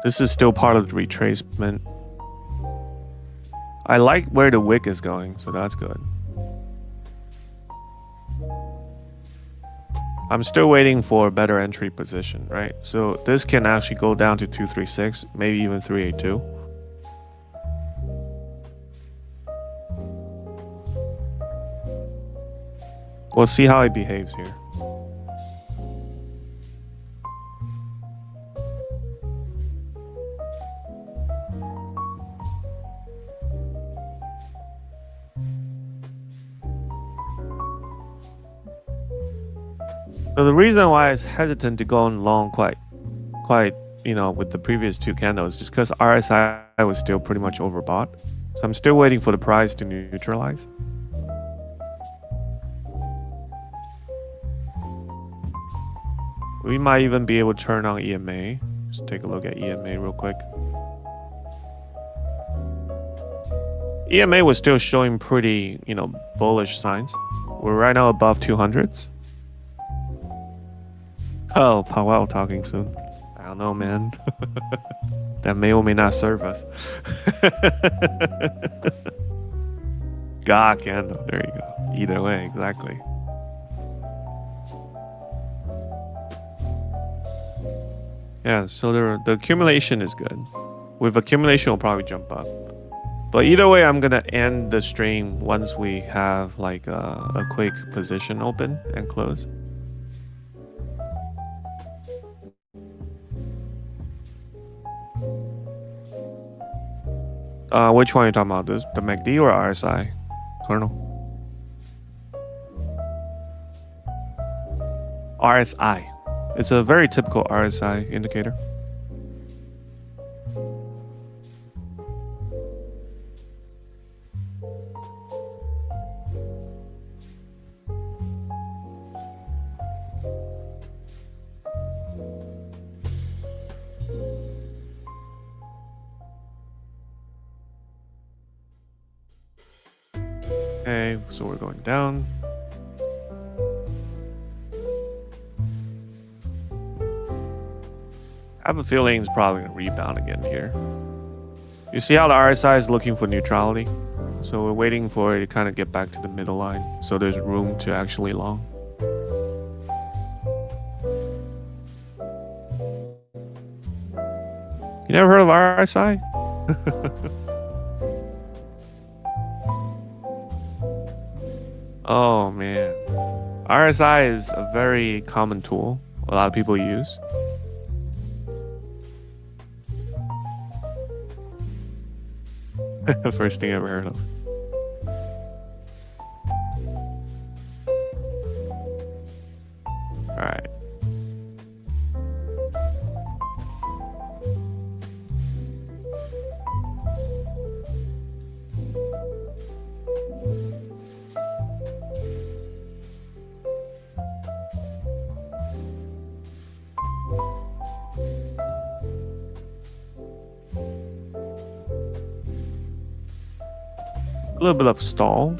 This is still part of the retracement. I like where the wick is going, so that's good. I'm still waiting for a better entry position, right? So this can actually go down to 236, maybe even 382. We'll see how it behaves here. So the reason why I was hesitant to go on long quite, you know, with the previous two candles, just because RSI was still pretty much overbought. So I'm still waiting for the price to neutralize. We might even be able to turn on EMA. Just take a look at EMA real quick. EMA was still showing pretty, you know, bullish signs. We're right now above 200s. Oh, Powell talking soon. I don't know, man. That may or may not serve us. God candle. There you go. Either way, exactly. Yeah, so the accumulation is good. With accumulation, we'll probably jump up. But either way, I'm gonna end the stream once we have like a quick position open and close. Which one are you talking about? This the MACD or RSI? Colonel. RSI. It's a very typical RSI indicator. Okay, so we're going down. I have a feeling it's probably going to rebound again here. You see how the RSI is looking for neutrality? So we're waiting for it to kind of get back to the middle line. So there's room to actually long. You never heard of RSI? Oh man. RSI is a very common tool a lot of people use. First thing I ever heard of. All right. A little bit of stall.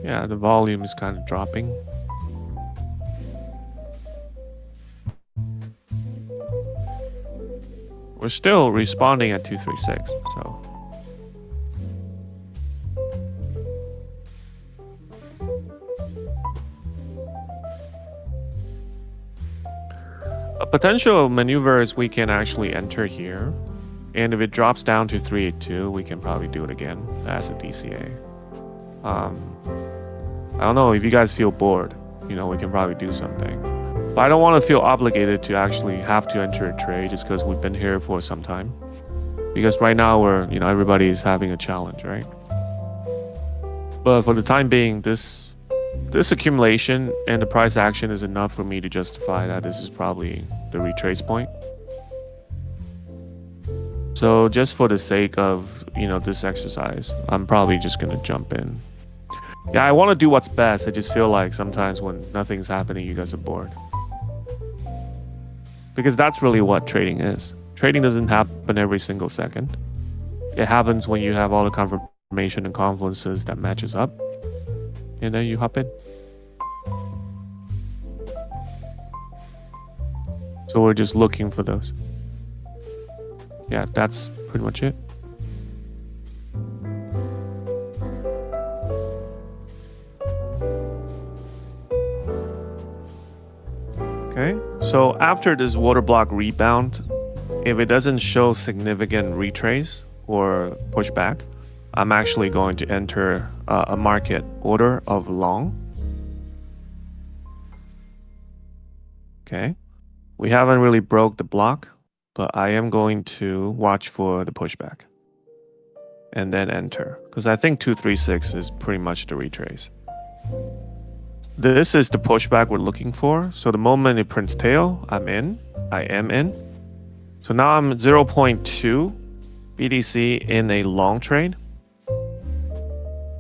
Yeah, the volume is kind of dropping. We're still responding at 236, so. A potential maneuver is we can actually enter here And if it drops down to 382, we can probably do it again as a DCA. I don't know if you guys feel bored, you know, we can probably do something. But I don't want to feel obligated to actually have to enter a trade just because we've been here for some time. Because right now we're, you know, everybody's having a challenge, right? But for the time being, this accumulation and the price action is enough for me to justify that this is probably the retrace point. So just for the sake of, you know, this exercise, I'm probably just going to jump in. Yeah, I want to do what's best. I just feel like sometimes when nothing's happening, you guys are bored. Because that's really what trading is. Trading doesn't happen every single second. It happens when you have all the confirmation and confluences that matches up. And then you hop in. So we're just looking for those. Yeah, that's pretty much it. Okay, so after this water block rebound, if it doesn't show significant retrace or pushback, I'm actually going to enter a market order of long. Okay, we haven't really broke the block, but I am going to watch for the pushback and then enter, because I think 236 is pretty much the retrace. This is the pushback we're looking for. So the moment it prints tail, I'm in. I am in. So now I'm 0.2 BTC in a long trade.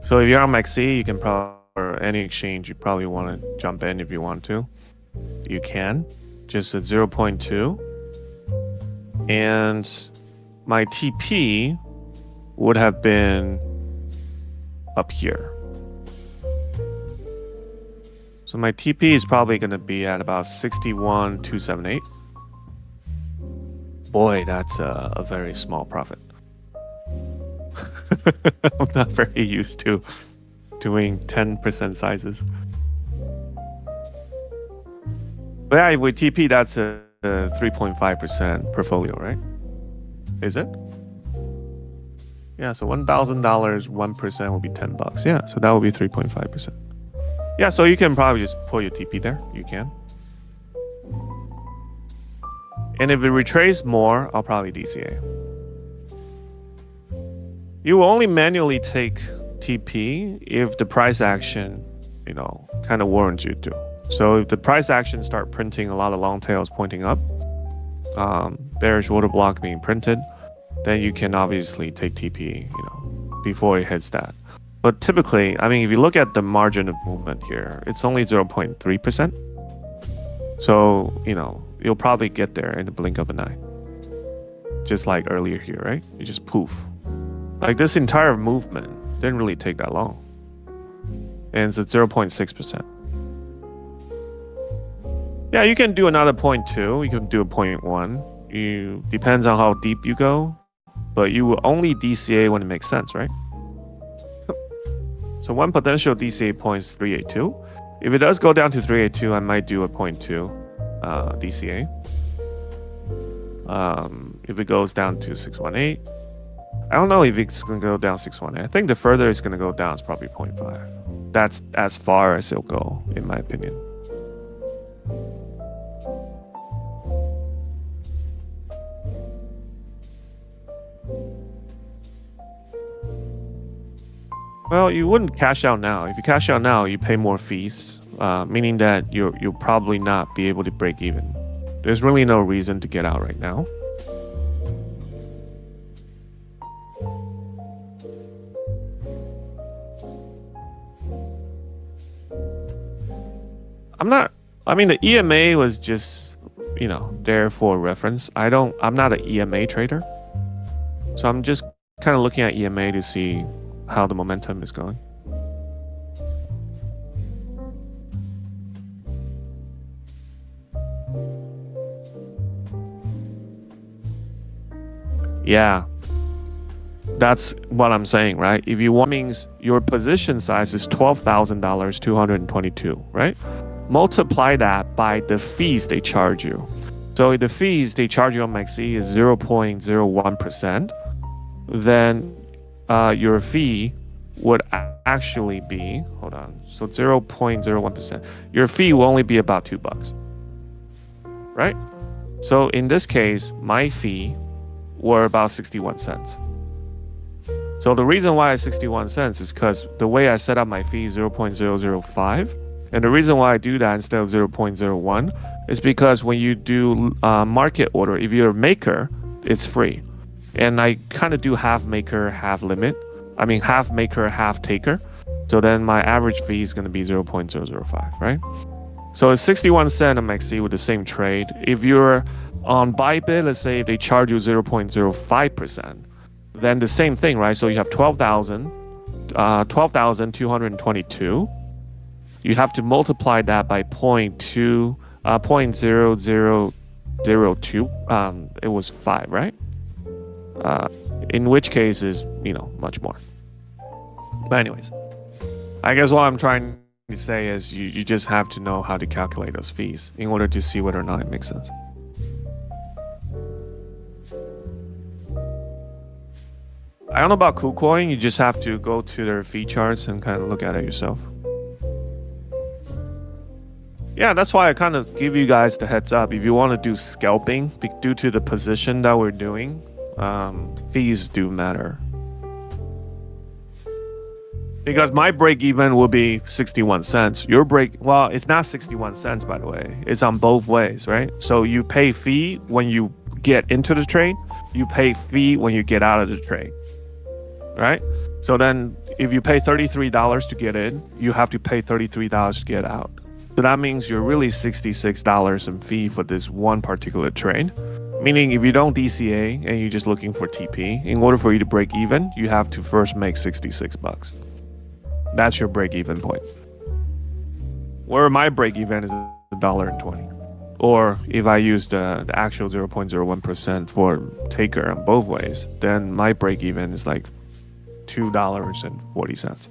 So if you're on MaxC, you can probably, or any exchange, you probably want to jump in if you want to. You can, just at 0.2. And my TP would have been up here. So my TP is probably going to be at about 61,278. Boy, that's a very small profit. I'm not very used to doing 10% sizes. But yeah, with TP, that's a 3.5% portfolio, right? Is it? Yeah, so $1,000, 1% would be $10. Yeah, so that would be 3.5%. Yeah, so you can probably just pull your TP there. You can. And if it retraces more, I'll probably DCA. You will only manually take TP if the price action, you know, kind of warrants you to. So if the price action start printing a lot of long tails pointing up, bearish order block being printed, then you can obviously take TP, you know, before it hits that. But typically, I mean, if you look at the margin of movement here, it's only 0.3%. So, you know, you'll probably get there in the blink of an eye. Just like earlier here, right? You just poof. Like this entire movement didn't really take that long. And it's at 0.6%. Yeah, you can do another 0.2. You can do a 0.1. You depends on how deep you go. But you will only DCA when it makes sense, right? So one potential DCA point is 382. If it does go down to 382, I might do a 0.2 DCA. If it goes down to 618, I don't know if it's going to go down 618. I think the further it's going to go down is probably 0.5. That's as far as it'll go, in my opinion. Well, you wouldn't cash out now. If you cash out now, you pay more fees, meaning that you'll probably not be able to break even. There's really no reason to get out right now. I mean, the EMA was just, you know, there for reference. I'm not an EMA trader. So I'm just kind of looking at EMA to see how the momentum is going. Yeah, that's what I'm saying, right? If you want, means your position size is $12,000, 222, right? Multiply that by the fees they charge you. So the fees they charge you on maxi is 0.01%. Then your fee would actually be, hold on, so 0.01%. Your fee will only be about $2, right? So in this case, my fee were about 61 cents. So the reason why it's 61 cents is because the way I set up my fee is 0.005. And the reason why I do that instead of 0.01 is because when you do market order, if you're a maker, it's free. And I kind of do half maker, half limit. I mean, half maker, half taker. So then my average fee is going to be 0.005, right? So it's 61 cents on maxi with the same trade. If you're on Bybit, let's say they charge you 0.05%, then the same thing, right? So you have 12,222. You have to multiply that by 0.0002. It was 5, right? In which case is, much more. But anyways, I guess what I'm trying to say is you just have to know how to calculate those fees in order to see whether or not it makes sense. I don't know about KuCoin. You just have to go to their fee charts and kind of look at it yourself. Yeah, that's why I kind of give you guys the heads up. If you want to do scalping, due to the position that we're doing, fees do matter. Because my break even will be 61 cents. Your well, it's not 61 cents, by the way. It's on both ways, right? So you pay fee when you get into the trade. You pay fee when you get out of the trade. Right? So then if you pay $33 to get in, you have to pay $33 to get out. So that means you're really $66 in fee for this one particular trade. Meaning if you don't DCA and you're just looking for TP, in order for you to break even, you have to first make $66. That's your break even point. Where my break even is $1.20. Or if I use the actual 0.01% for taker on both ways, then my break even is like $2.40.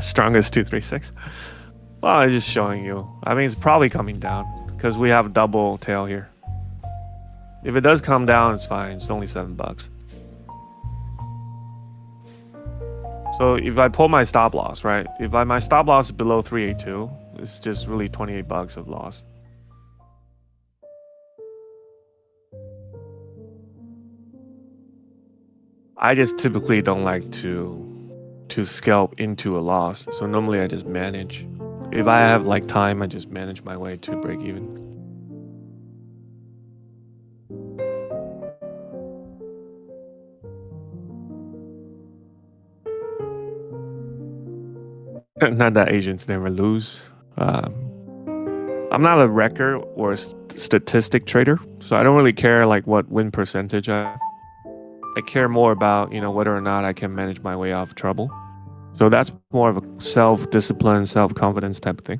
Strongest 236. Well, it's just showing you. I mean, it's probably coming down because we have double tail here. If it does come down, it's fine. It's only $7. So if I pull my stop loss, right? If my stop loss is below 382, it's just really $28 of loss. I just typically don't like to scalp into a loss. So normally I just manage. If I have like time, I just manage my way to break even. Not that Asians never lose. I'm not a wrecker or a statistic trader, so I don't really care like what win percentage I have. I care more about, whether or not I can manage my way out of trouble. So that's more of a self-discipline, self-confidence type of thing.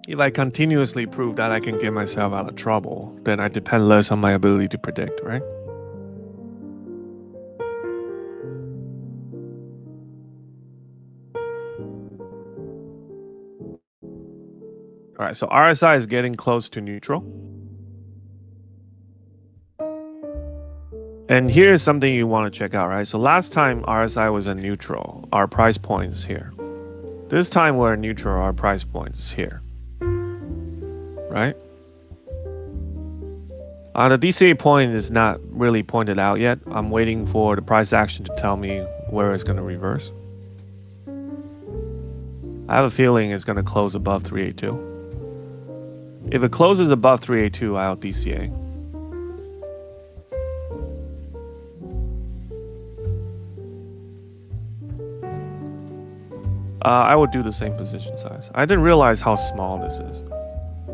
If I continuously prove that I can get myself out of trouble, then I depend less on my ability to predict, right? All right, so RSI is getting close to neutral. And here's something you want to check out, right? So last time RSI was in neutral, our price point is here. This time we're in neutral, our price point is here. Right? The DCA point is not really pointed out yet. I'm waiting for the price action to tell me where it's going to reverse. I have a feeling it's going to close above 382. If it closes above 382, I'll DCA. I would do the same position size. I didn't realize how small this is.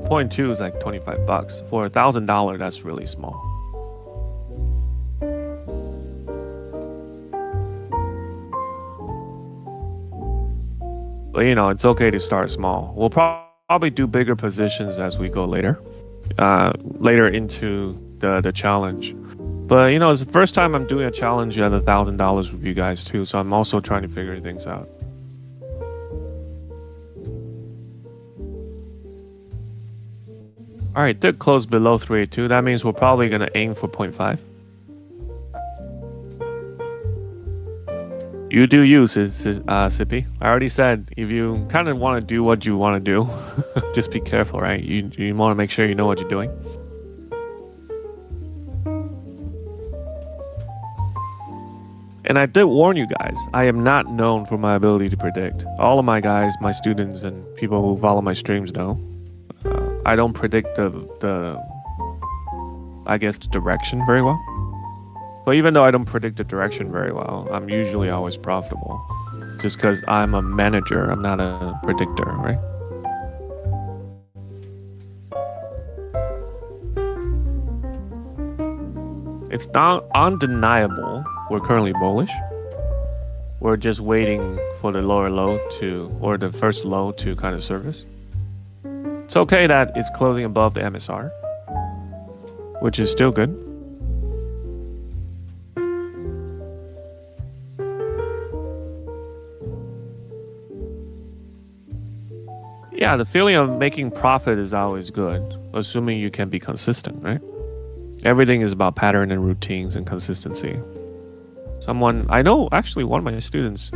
0.2 is like $25. For $1,000, that's really small. But it's okay to start small. We'll probably do bigger positions as we go later into the challenge. But it's the first time I'm doing a challenge at $1,000 with you guys too, so I'm also trying to figure things out. All right, did close below 382. That means we're probably gonna aim for 0.5. You do use it, Sippy. I already said if you kind of want to do what you want to do, just be careful, right? You want to make sure you know what you're doing. And I did warn you guys, I am not known for my ability to predict. All of my guys, my students, and people who follow my streams know, I don't predict the direction very well. But even though I don't predict the direction very well, I'm usually always profitable. Just because I'm a manager, I'm not a predictor, right? It's not undeniable we're currently bullish. We're just waiting for the lower low or the first low to kind of service. It's okay that it's closing above the MSR, which is still good. Yeah, the feeling of making profit is always good, assuming you can be consistent, right? Everything is about pattern and routines and consistency. I know actually one of my students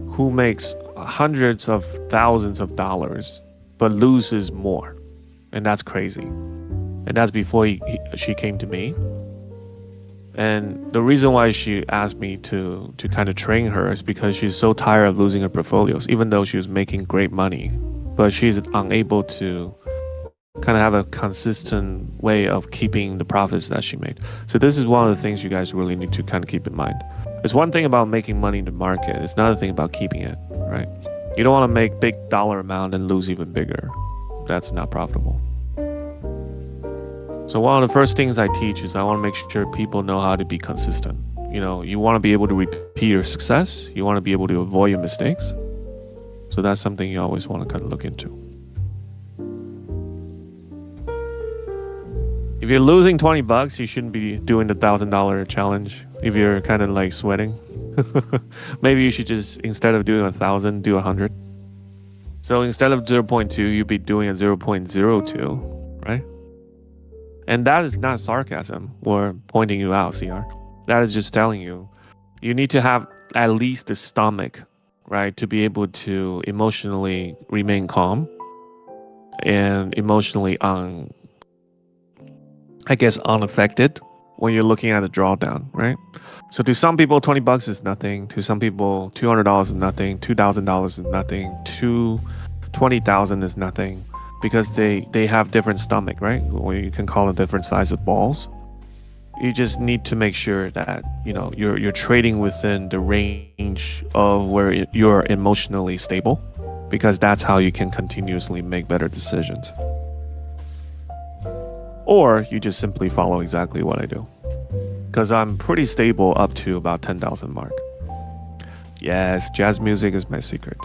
who makes hundreds of thousands of dollars but loses more, and that's crazy. And that's before she came to me. And the reason why she asked me to kind of train her is because she's so tired of losing her portfolios, even though she was making great money, but she's unable to kind of have a consistent way of keeping the profits that she made. So this is one of the things you guys really need to kind of keep in mind. It's one thing about making money in the market. It's another thing about keeping it, right? You don't want to make big dollar amount and lose even bigger. That's not profitable. So one of the first things I teach is I want to make sure people know how to be consistent. You want to be able to repeat your success. You want to be able to avoid your mistakes. So that's something you always want to kind of look into. If you're losing $20, you shouldn't be doing the $1,000 challenge. If you're kind of like sweating, maybe you should just, instead of doing 1,000, do 100. So instead of 0.2, you'd be doing a 0.02, right? And that is not sarcasm or pointing you out, CR. That is just telling you, you need to have at least the stomach, right, to be able to emotionally remain calm and emotionally unaffected when you're looking at a drawdown, right? So to some people, $20 is nothing. To some people, $200 is nothing. $2,000 is nothing. $20,000 is nothing, because they have different stomach, right? Or you can call it different size of balls. You just need to make sure that you're trading within the range of where you're emotionally stable, because that's how you can continuously make better decisions. Or you just simply follow exactly what I do, because I'm pretty stable up to about 10,000 mark. Yes, jazz music is my secret.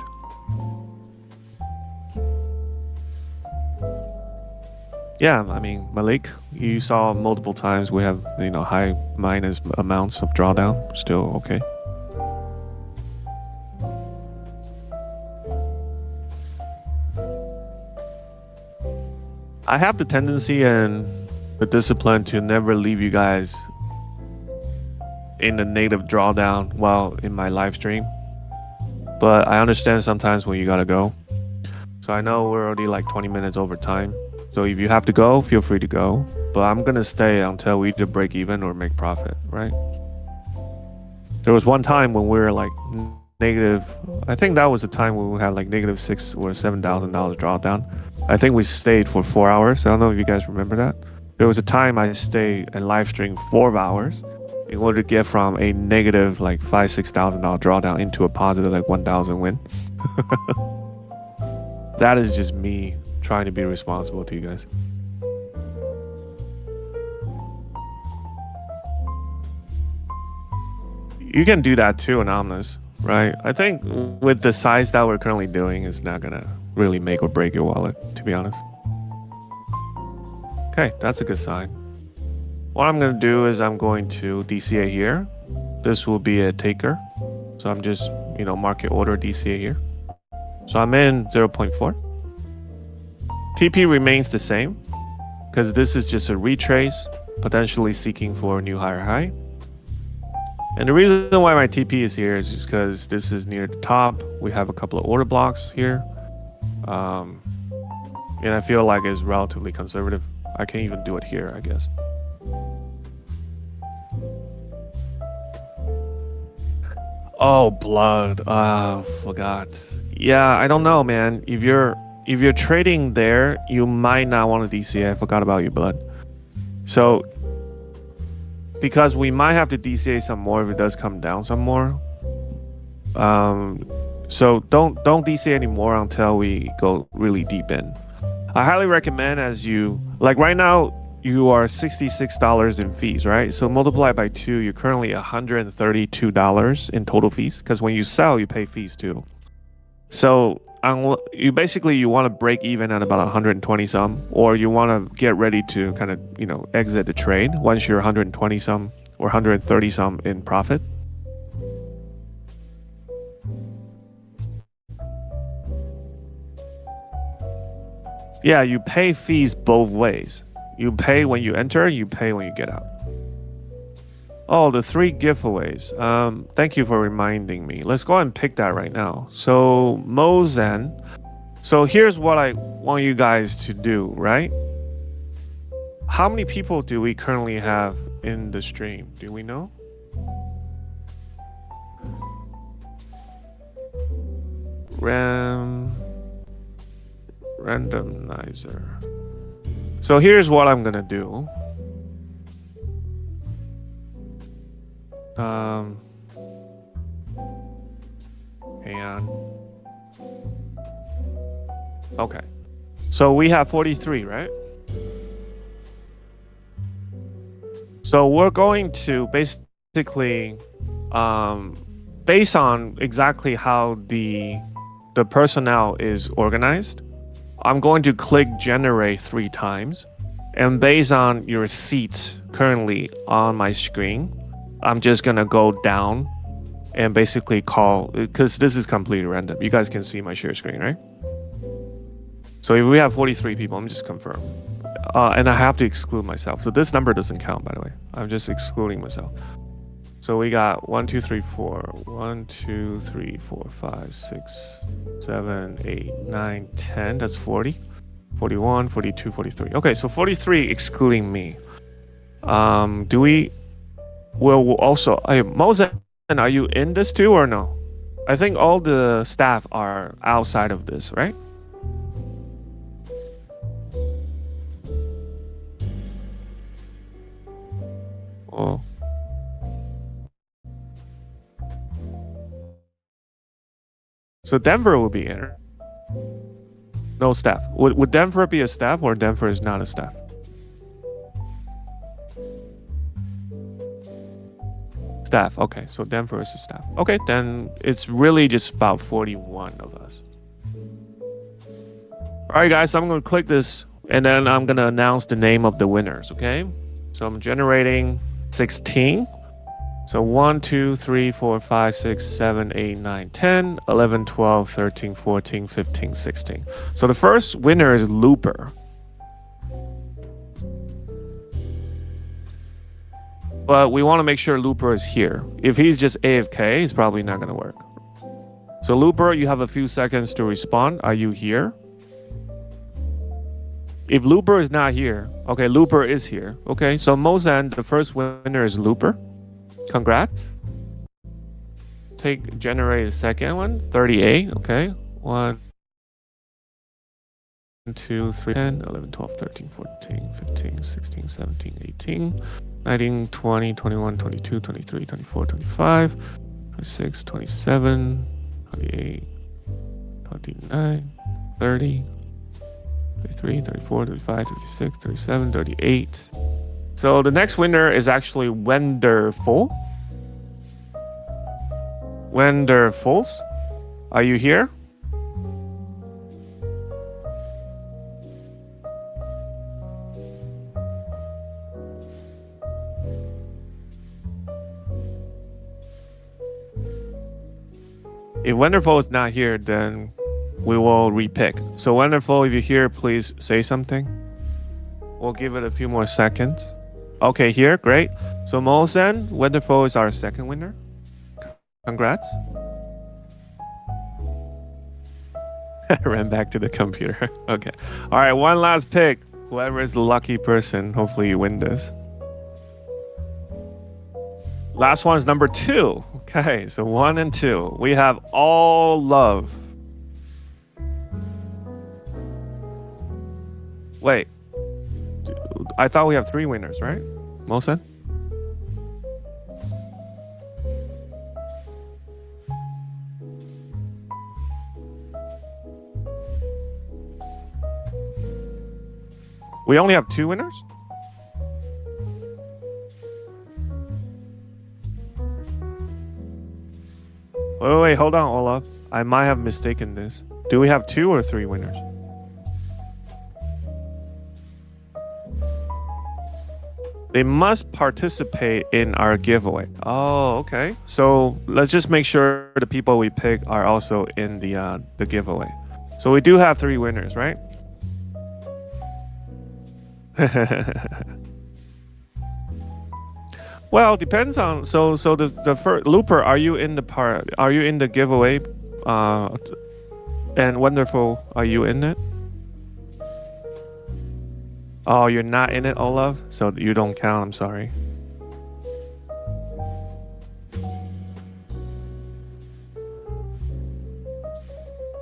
Yeah, I mean, Malik, you saw multiple times we have high minus amounts of drawdown, still okay. I have the tendency and the discipline to never leave you guys in a negative drawdown while in my live stream. But I understand sometimes when you gotta go. So I know we're already like 20 minutes over time. So if you have to go, feel free to go. But I'm gonna stay until we either break even or make profit, right? There was one time when we were like negative. I think that was the time when we had like -$6,000 or $7,000 drawdown. I think we stayed for 4 hours. I don't know if you guys remember that. There was a time I stayed and live streamed 4 hours in order to get from a negative like $5,000-$6,000 drawdown into a positive like 1,000 win. That is just me trying to be responsible to you guys. You can do that too, Anonymous, right? I think with the size that we're currently doing is not gonna really make or break your wallet, to be honest. Okay, that's a good sign. what I'm going to do is I'm going to DCA here. This will be a taker. So I'm just, market order DCA here. So I'm in 0.4. TP remains the same because this is just a retrace, potentially seeking for a new higher high. And the reason why my TP is here is just because this is near the top. We have a couple of order blocks here. And I feel like it's relatively conservative. I can even do it here, I guess. Oh, blood. Forgot. Yeah, I don't know, man. If you're trading there, you might not want to DCA. I forgot about you, blood. So because we might have to DCA some more if it does come down some more. So don't DCA anymore until we go really deep in. I highly recommend as you like right now you are $66 in fees, right? So multiply by 2, you're currently $132 in total fees because when you sell, you pay fees too. So you want to break even at about 120 some, or you want to get ready to kind of exit the trade once you're 120 some or 130 some in profit. Yeah, you pay fees both ways. You pay when you enter, you pay when you get out. Oh, the 3 giveaways. Thank you for reminding me. Let's go ahead and pick that right now. So Mozen. So here's what I want you guys to do, right? How many people do we currently have in the stream? Do we know? Randomizer. So here's what I'm gonna do. Hang on. Okay. So we have 43, right? So we're going to basically, based on exactly how the personnel is organized, I'm going to click generate 3 times. And based on your seats currently on my screen, I'm just going to go down and basically call, because this is completely random. You guys can see my share screen, right? So if we have 43 people, I'm just confirm. And I have to exclude myself. So this number doesn't count, by the way. I'm just excluding myself. So we got 1, 2, 3, 4. 1, 2, 3, 4, 5, 6, 7, 8, 9, 10. That's 40. 41, 42, 43. Okay, so 43 excluding me. Do we... We'll also... Mozen, are you in this too or no? I think all the staff are outside of this, right? Oh. So Denver will be in. No staff. Would Denver be a staff or Denver is not a staff? Staff. Okay, so Denver is a staff. Okay, then it's really just about 41 of us. All right, guys, so I'm going to click this and then I'm going to announce the name of the winners, okay? So I'm generating 16. So 1, 2, 3, 4, 5, 6, 7, 8, 9, 10, 11, 12, 13, 14, 15, 16. So the first winner is Looper. But we want to make sure Looper is here. If he's just AFK, it's probably not going to work. So Looper, you have a few seconds to respond. Are you here? If Looper is not here, okay, Looper is here. Okay, so Mozen, the first winner is Looper. Congrats. Generate a second one. 38. Okay. 1, 2, 3, 10, 11, 12, 13, 14, 15, 16, 17, 18, 19, 20, 21, 22, 23, 24, 25, 26, 27, 28, 29, 30, 33, 34, 35, 36, 37, 38. So the next winner is actually Wenderful. Wenderfuls, are you here? If Wonderful is not here, then we will repick. So Wonderful, if you're here, please say something. We'll give it a few more seconds. Okay, here, great. So Mosen, Wonderful is our second winner. Congrats. Ran back to the computer. Okay. All right, one last pick. Whoever is the lucky person, hopefully you win this. Last one is number 2. Okay, so 1 and 2. We have All Love. Wait. I thought we have 3 winners, right? Mosen? We only have 2 winners? Wait, hold on, Olaf. I might have mistaken this. Do we have 2 or 3 winners? They must participate in our giveaway. Oh, okay. So let's just make sure the people we pick are also in the giveaway. So we do have 3 winners, right? Well, depends on so the first Looper, are you in the giveaway? And Wonderful, are you in it? Oh, you're not in it, Olaf? So you don't count, I'm sorry.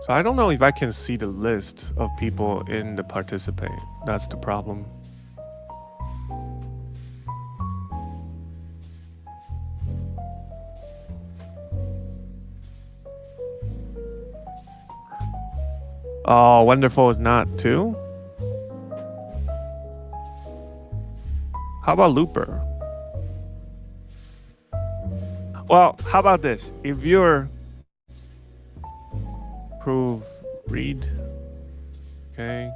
So I don't know if I can see the list of people in the participate. That's the problem. Oh, Wonderful is not too? How about Looper? Well, how about this? If you're read, okay.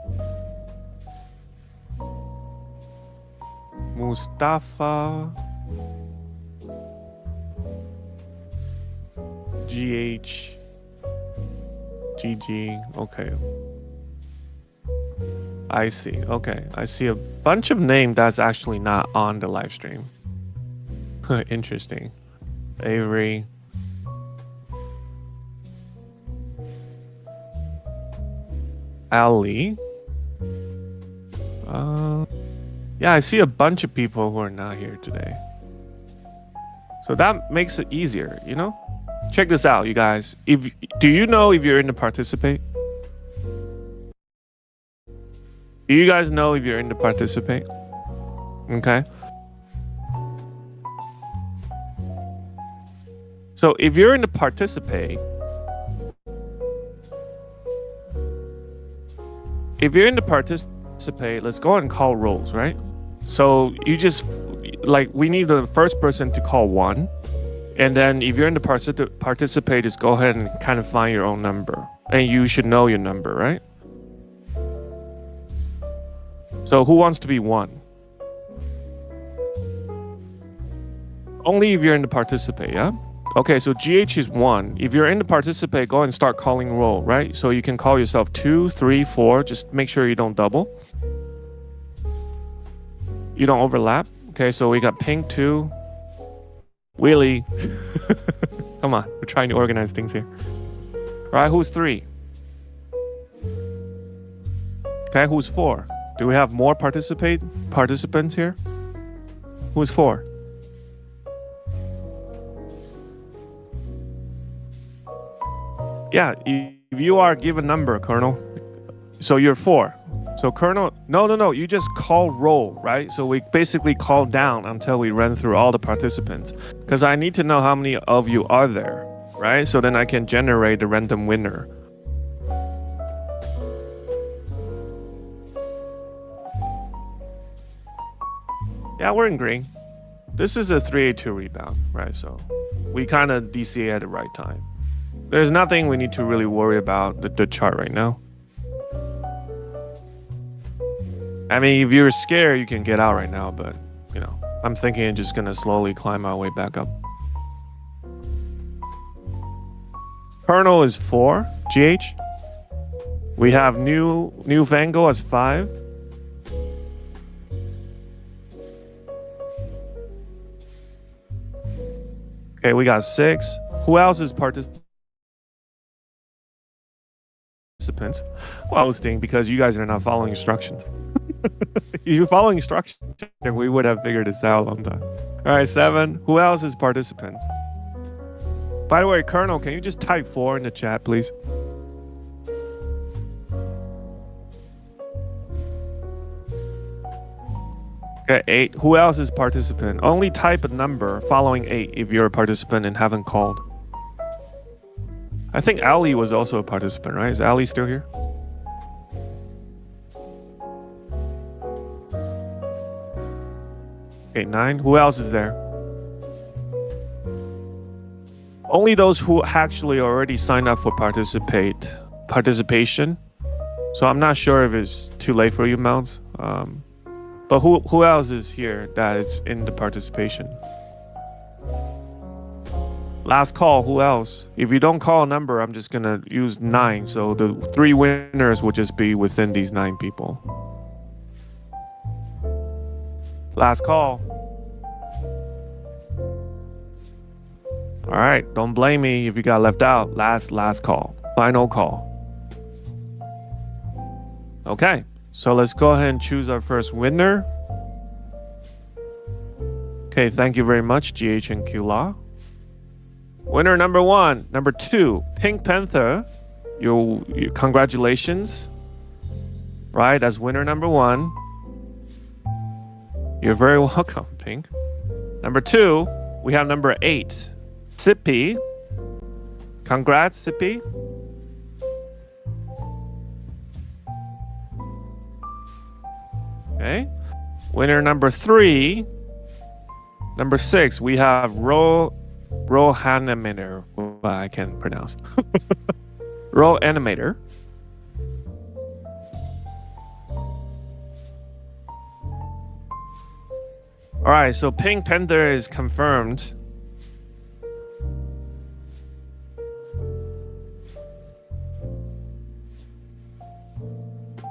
Mustafa, GH, GG, okay. I see, okay. I see a bunch of names that's actually not on the live stream. Interesting. Avery. Ali. Yeah, I see a bunch of people who are not here today. So that makes it easier, you know? Check this out, you guys. Do you know if you're in the participate? Do you guys know if you're in the participate? Okay. So if you're in the participate, let's go and call roles, right? So you just we need the first person to call 1. And then if you're in the participate, just go ahead and kind of find your own number. And you should know your number, right? So who wants to be 1? Only if you're in the participate, yeah? Okay, so GH is 1. If you're in the participate, go and start calling roll, right? So you can call yourself 2, 3, 4. Just make sure you don't double. You don't overlap. Okay, so we got pink 2. Wheelie. Come on, we're trying to organize things here. Right, who's 3? Okay, who's 4? Do we have more participants here? Who's 4? Yeah, if you are, give a number, Colonel. So you're 4. So Colonel, no, you just call roll, right? So we basically call down until we run through all the participants. Because I need to know how many of you are there, right? So then I can generate a random winner. Yeah, we're in green. This is a 382 rebound, right? So we kind of DCA at the right time. There's nothing we need to really worry about the chart right now. I mean, if you're scared, you can get out right now, but, you know, I'm thinking I'm just going to slowly climb my way back up. Colonel is 4. GH. We have new Vango as 5. Okay, we got 6. Who else is participants? Well, hosting because you guys are not following instructions. If you're following instructions, we would have figured this out a long time. All right, 7. Who else is participants? By the way, Colonel, can you just type 4 in the chat, please? Okay, 8. Who else is participant? Only type a number following 8 if you're a participant and haven't called. I think Ali was also a participant, right? Is Ali still here? Okay, 9. Who else is there? Only those who actually already signed up for participation. So I'm not sure if it's too late for you, Mounts. But who else is here that is in the participation? Last call, who else? If you don't call a number, I'm just gonna use 9. So the 3 winners will just be within these 9 people. Last call. All right, don't blame me if you got left out. Last call. Final call. Okay, so let's go ahead and choose our first winner. Okay, thank you very much, GH and Q Law. Winner number 1. Number 2, Pink Panther. You congratulations. Right, as winner number 1. You're very welcome, Pink. Number 2, we have number 8, Sippy. Congrats, Sippy. Okay. Winner number 3. Number 6, we have Animator. Well, I can't pronounce. Animator. All right, so Pink Panther is confirmed.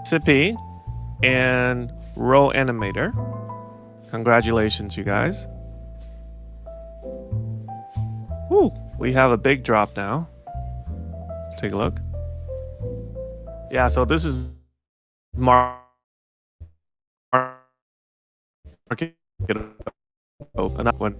Sippy and Animator. Congratulations, you guys. Woo, we have a big drop now. Let's take a look. Yeah, so this is market open up when